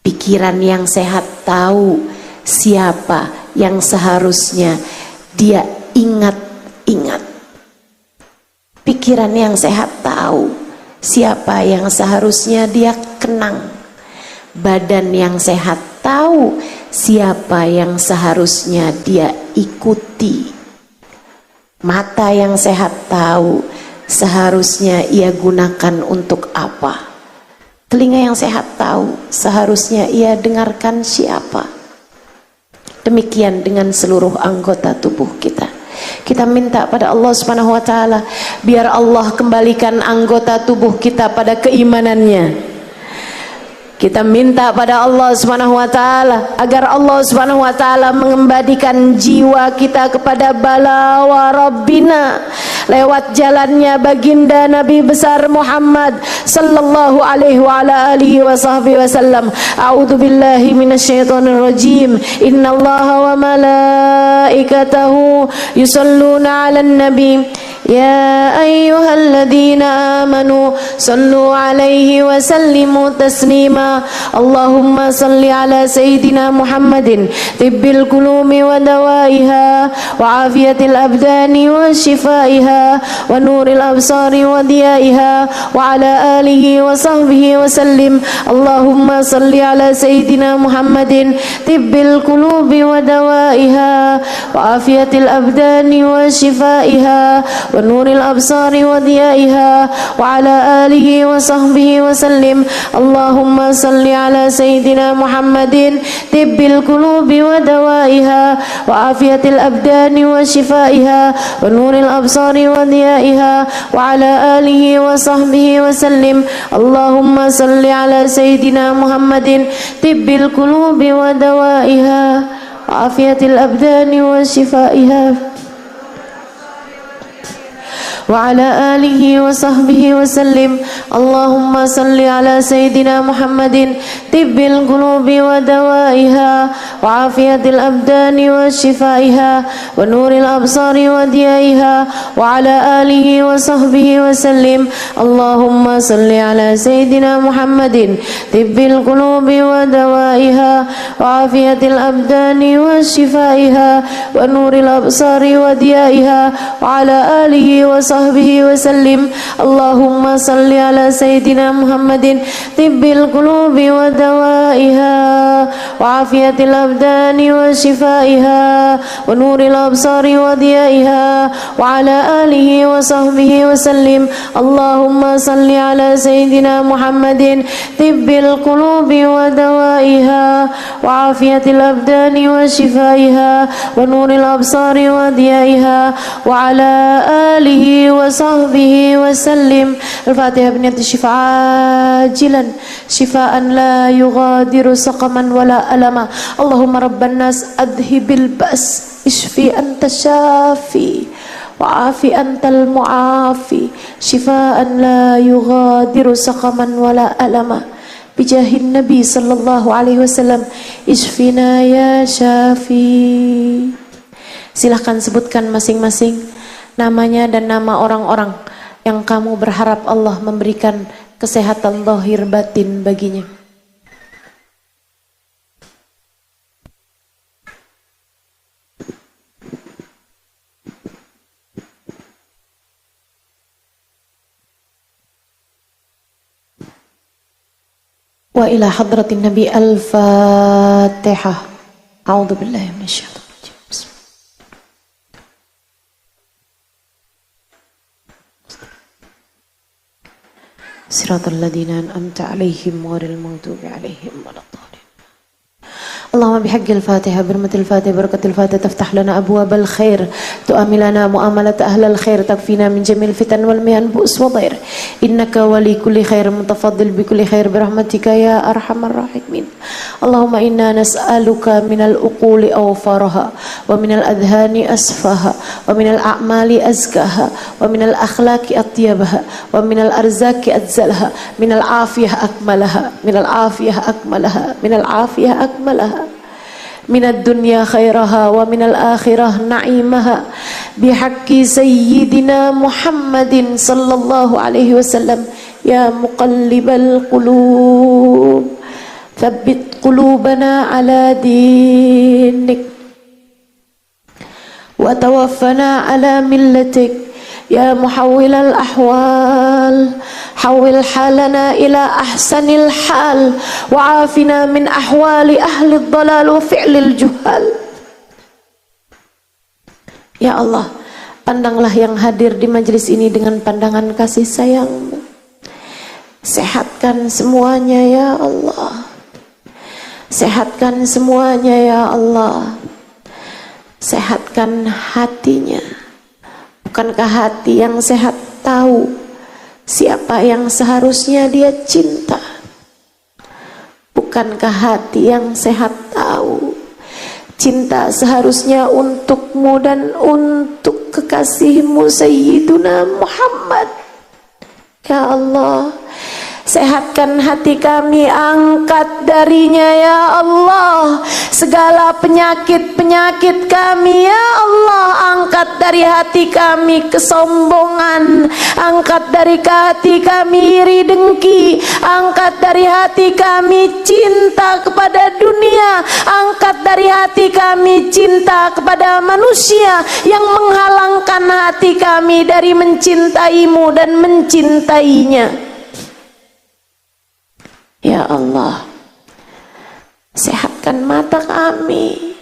Pikiran yang sehat tahu siapa yang seharusnya dia ingat. Pikiran yang sehat tahu siapa yang seharusnya dia kenang. Badan yang sehat tahu siapa yang seharusnya dia ikuti. Mata yang sehat tahu seharusnya ia gunakan untuk apa. Telinga yang sehat tahu seharusnya ia dengarkan siapa. Demikian dengan seluruh anggota tubuh kita. Kita minta pada Allah Subhanahu wa taala biar Allah kembalikan anggota tubuh kita pada keimanannya. Kita minta pada Allah Subhanahu wa taala agar Allah Subhanahu wa taala mengembalikan jiwa kita kepada bala wa rabbina lewat jalannya baginda Nabi besar Muhammad sallallahu alaihi wa ala alihi wa sahbihi wasallam. A'udzu billahi minasyaitonir rajim. Innallaha wa malaikatahu yusholluna 'alan nabi ya ayyuhalladzina amanu sallu 'alaihi wa sallimu taslima. Allahumma salli 'ala sayyidina Muhammadin tibbil qulubi wa dawaiha wa afiyatil abdani wa shifaiha wa nuril absari wa diyaiha wa ala alihi wa sahbihi wa sallim. Allahumma salli 'ala sayyidina Muhammadin tibbil qulubi wa dawaiha wa afiyatil abdani wa shifaiha wa nuril absari wa diyaiha wa ala alihi wa sahbihi wa sallim. Allahumma salli 'ala sayyidina Muhammadin tibbil qulubi wa dawaiha wa afiyatil abdani wa shifaiha wa nuril absari wa diyaiha wa ala alihi wa sahbihi wa sallim. Allahumma salli 'ala sayyidina Muhammadin tibbil qulubi wa dawaiha wa afiyatil abdani wa shifaiha وعلى آله وصحبه وسلم. اللهم صل على سيدنا محمد طب القلوب ودوائها وعافية الأبدان وشفائها ونور الأبصار وديائها وعلى آله وصحبه وسلم. اللهم صل على سيدنا محمد طب القلوب ودوائها وعافية الأبدان وشفائها ونور الأبصار وديائها وعلى آله وصحبه وصحبه وسلم اللهم صل على سيدنا محمد طب القلوب ودوائها وعافية الأبدان وشفائها ونور الأبصار وضيائها وعلى آله وصحبه وسلم اللهم صل على سيدنا محمد طب القلوب ودوائها وعافية الأبدان وشفائها ونور الأبصار وضيائها وعلى آله وصحبه وسلم. الفاتحة بنية الشفاء عاجلا شفاء لا يغادر سقما ولا ألما. اللهم رب الناس أذهب البأس اشفي أنت الشافي وعافي أنت المعافي شفاء لا يغادر سقما ولا ألما بجاه النبي صلى الله عليه wasallam. Isfina ya syafi. Silahkan sebutkan masing-masing namanya dan nama orang-orang yang kamu berharap Allah memberikan kesehatan zahir batin baginya. Wa ila hadratin Nabi al-Fatihah. A'udzu billahi minasyaitonir rajim. Siratal ladzina an'amta 'alaihim ghairil maghdubi 'alaihim waladdallin. اللهم بحق الفاتحة برمة الفاتحة بركة الفاتحة تفتح لنا أبواب الخير تؤمن لنا مؤاملة أهل الخير تكفينا من جميع الفتن والمهن بؤس وضير إنك ولي كل خير متفضل بكل خير برحمتك يا أرحم الراحمين. اللهم إنا نسألك من العقول أوفرها ومن الأذهان أسفها ومن الأعمال أزكاها ومن الأخلاق أطيبها ومن الأرزاق أجزلها من العافية أكملها من العافية أكملها من العافية أكملها من الدنيا خيرها ومن الآخرة نعيمها بحق سيدنا محمد صلى الله عليه وسلم. يا مقلب القلوب ثبت قلوبنا على دينك وتوفنا على ملتك. يا محول الأحوال حول حالنا إلى أحسن الحال وعافنا من أحوال أهل الضلال وفعل الجهال. Ya Allah, pandanglah yang hadir di majelis ini dengan pandangan kasih sayang-Mu. Sehatkan semuanya ya Allah. Sehatkan semuanya ya Allah. Sehatkan hatinya. Bukankah hati yang sehat tahu siapa yang seharusnya dia cinta? Bukankah hati yang sehat tahu cinta seharusnya untukmu dan untuk kekasihmu Sayyiduna Muhammad? Ya Allah, sehatkan hati kami, angkat darinya ya Allah segala penyakit-penyakit kami ya Allah. Angkat dari hati kami kesombongan, angkat dari hati kami iri dengki, angkat dari hati kami cinta kepada dunia, angkat dari hati kami cinta kepada manusia yang menghalangkan hati kami dari mencintaimu dan mencintainya. Ya Allah, sehatkan mata kami,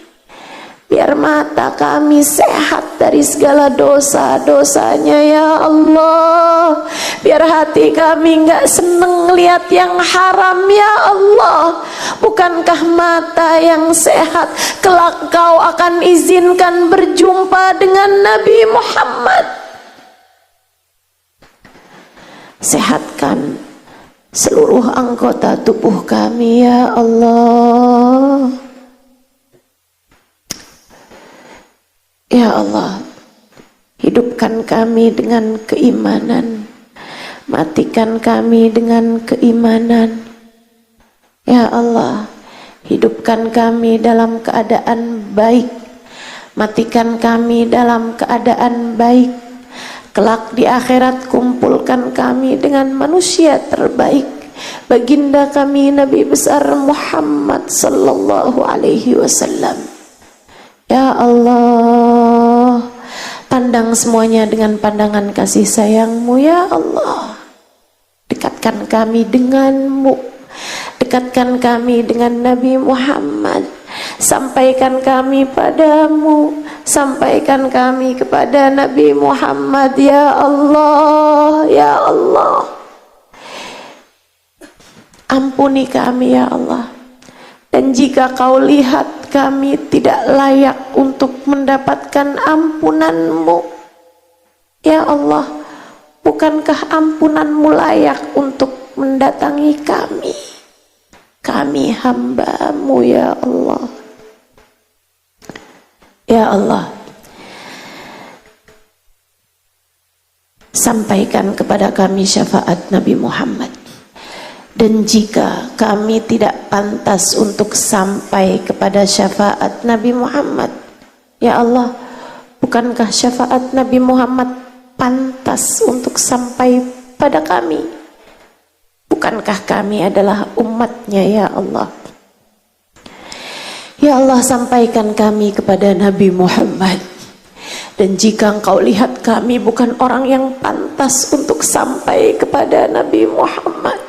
biar mata kami sehat dari segala dosa-dosanya ya Allah. Biar hati kami enggak seneng lihat yang haram ya Allah. Bukankah mata yang sehat kelak Kau akan izinkan berjumpa dengan Nabi Muhammad? Sehatkan seluruh anggota tubuh kami ya Allah. Ya Allah, hidupkan kami dengan keimanan, matikan kami dengan keimanan. Ya Allah, hidupkan kami dalam keadaan baik, matikan kami dalam keadaan baik. Kelak di akhirat kumpulkan kami dengan manusia terbaik, baginda kami Nabi besar Muhammad sallallahu alaihi wasallam. Ya Allah, Pandang semuanya dengan pandangan kasih sayang-Mu ya Allah. Dekatkan kami dengan-Mu, dekatkan kami dengan Nabi Muhammad. Sampaikan kami padamu, sampaikan kami kepada Nabi Muhammad ya Allah, ya Allah. Ampuni kami ya Allah. Dan jika Kau lihat kami tidak layak untuk mendapatkan ampunan-Mu, ya Allah, bukankah ampunan-Mu layak untuk mendatangi kami? Kami hamba-Mu ya Allah. Ya Allah, sampaikan kepada kami syafaat Nabi Muhammad. Dan jika kami tidak pantas untuk sampai kepada syafaat Nabi Muhammad, ya Allah, bukankah syafaat Nabi Muhammad pantas untuk sampai pada kami? Bukankah kami adalah umatnya ya Allah? Ya Allah, sampaikan kami kepada Nabi Muhammad. Dan jika Engkau lihat kami bukan orang yang pantas untuk sampai kepada Nabi Muhammad,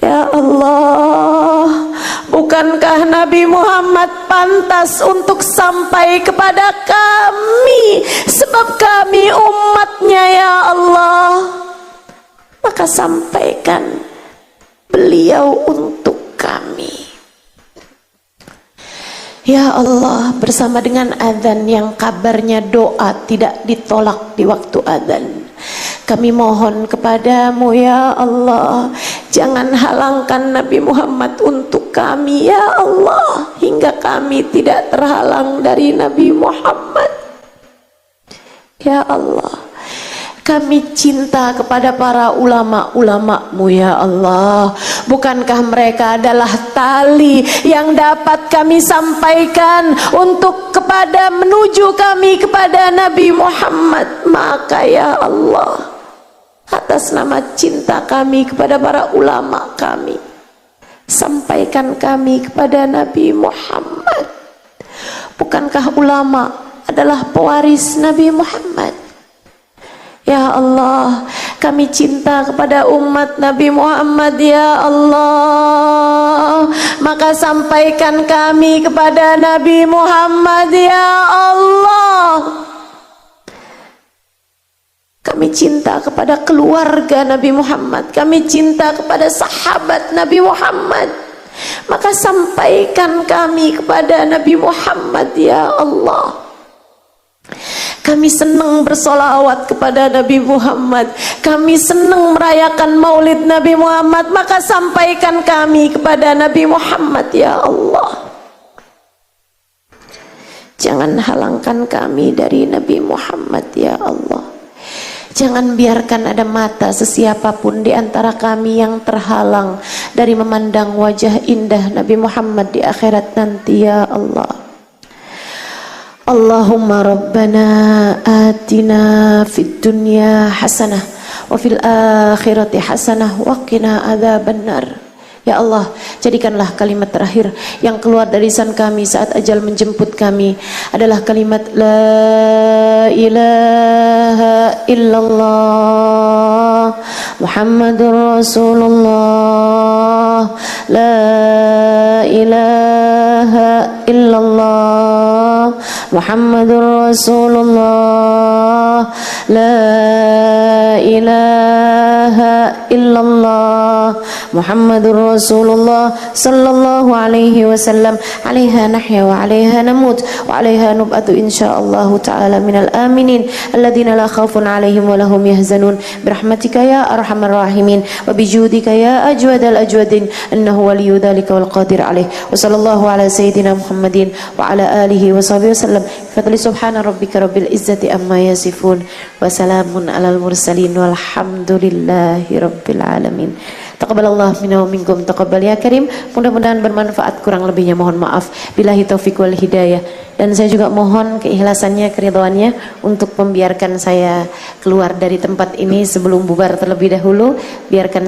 ya Allah, bukankah Nabi Muhammad pantas untuk sampai kepada kami, sebab kami umatnya ya Allah? Maka sampaikan beliau untuk kami. Ya Allah, bersama dengan azan yang kabarnya doa tidak ditolak di waktu azan, kami mohon kepadamu ya Allah, jangan halangkan Nabi Muhammad untuk kami ya Allah, hingga kami tidak terhalang dari Nabi Muhammad. Ya Allah, kami cinta kepada para ulama-ulama-Mu ya Allah. Bukankah mereka adalah tali yang dapat kami sampaikan untuk menuju kami kepada Nabi Muhammad? Maka ya Allah, atas nama cinta kami kepada para ulama kami, sampaikan kami kepada Nabi Muhammad. Bukankah ulama adalah pewaris Nabi Muhammad? Ya Allah, kami cinta kepada umat Nabi Muhammad ya Allah. Maka sampaikan kami kepada Nabi Muhammad ya Allah. Kami cinta kepada keluarga Nabi Muhammad, kami cinta kepada sahabat Nabi Muhammad. Maka sampaikan kami kepada Nabi Muhammad ya Allah. Kami senang bersolawat kepada Nabi Muhammad, kami senang merayakan maulid Nabi Muhammad. Maka sampaikan kami kepada Nabi Muhammad ya Allah. Jangan halangkan kami dari Nabi Muhammad ya Allah. Jangan biarkan ada mata sesiapapun di antara kami yang terhalang dari memandang wajah indah Nabi Muhammad di akhirat nanti ya Allah. Allahumma rabbana atina fid dunya hasanah wa fil akhirati hasanah wa qina adzabannar. Ya Allah, jadikanlah kalimat terakhir yang keluar dari lisan kami saat ajal menjemput kami adalah kalimat la ilaha illallah Muhammadur Rasulullah. La ilaha illallah Muhammadur Rasulullah. La ilaha illallah Muhammadur Rasulullah sallallahu alaihi wasallam. Alaiha nahya wa alaiha namut wa alaiha nub'atu insyaallah ta'ala minal aminin alladzina la khaufun alaihim wa lahum yahzanun birahmatika ya arhamar rahimin wa bijudika ya ajwadal ajwadin innahu waliyyu dzalika wal qadir alaih. Wa sallallahu ala sayyidina Muhammadin wa ala alihi wa sahbihi wasallam. Fadli subhana rabbika rabbil izzati amma yasifun wa salamun alal mursalin walhamdulillahi rabbil alamin. Taqabbalallah minna wa minkum, taqabbal ya karim. Mudah-mudahan bermanfaat, kurang lebihnya mohon maaf. Billahi taufiq wal hidayah. Dan saya juga mohon keikhlasannya, keridhaannya untuk membiarkan saya keluar dari tempat ini sebelum bubar terlebih dahulu. Biarkan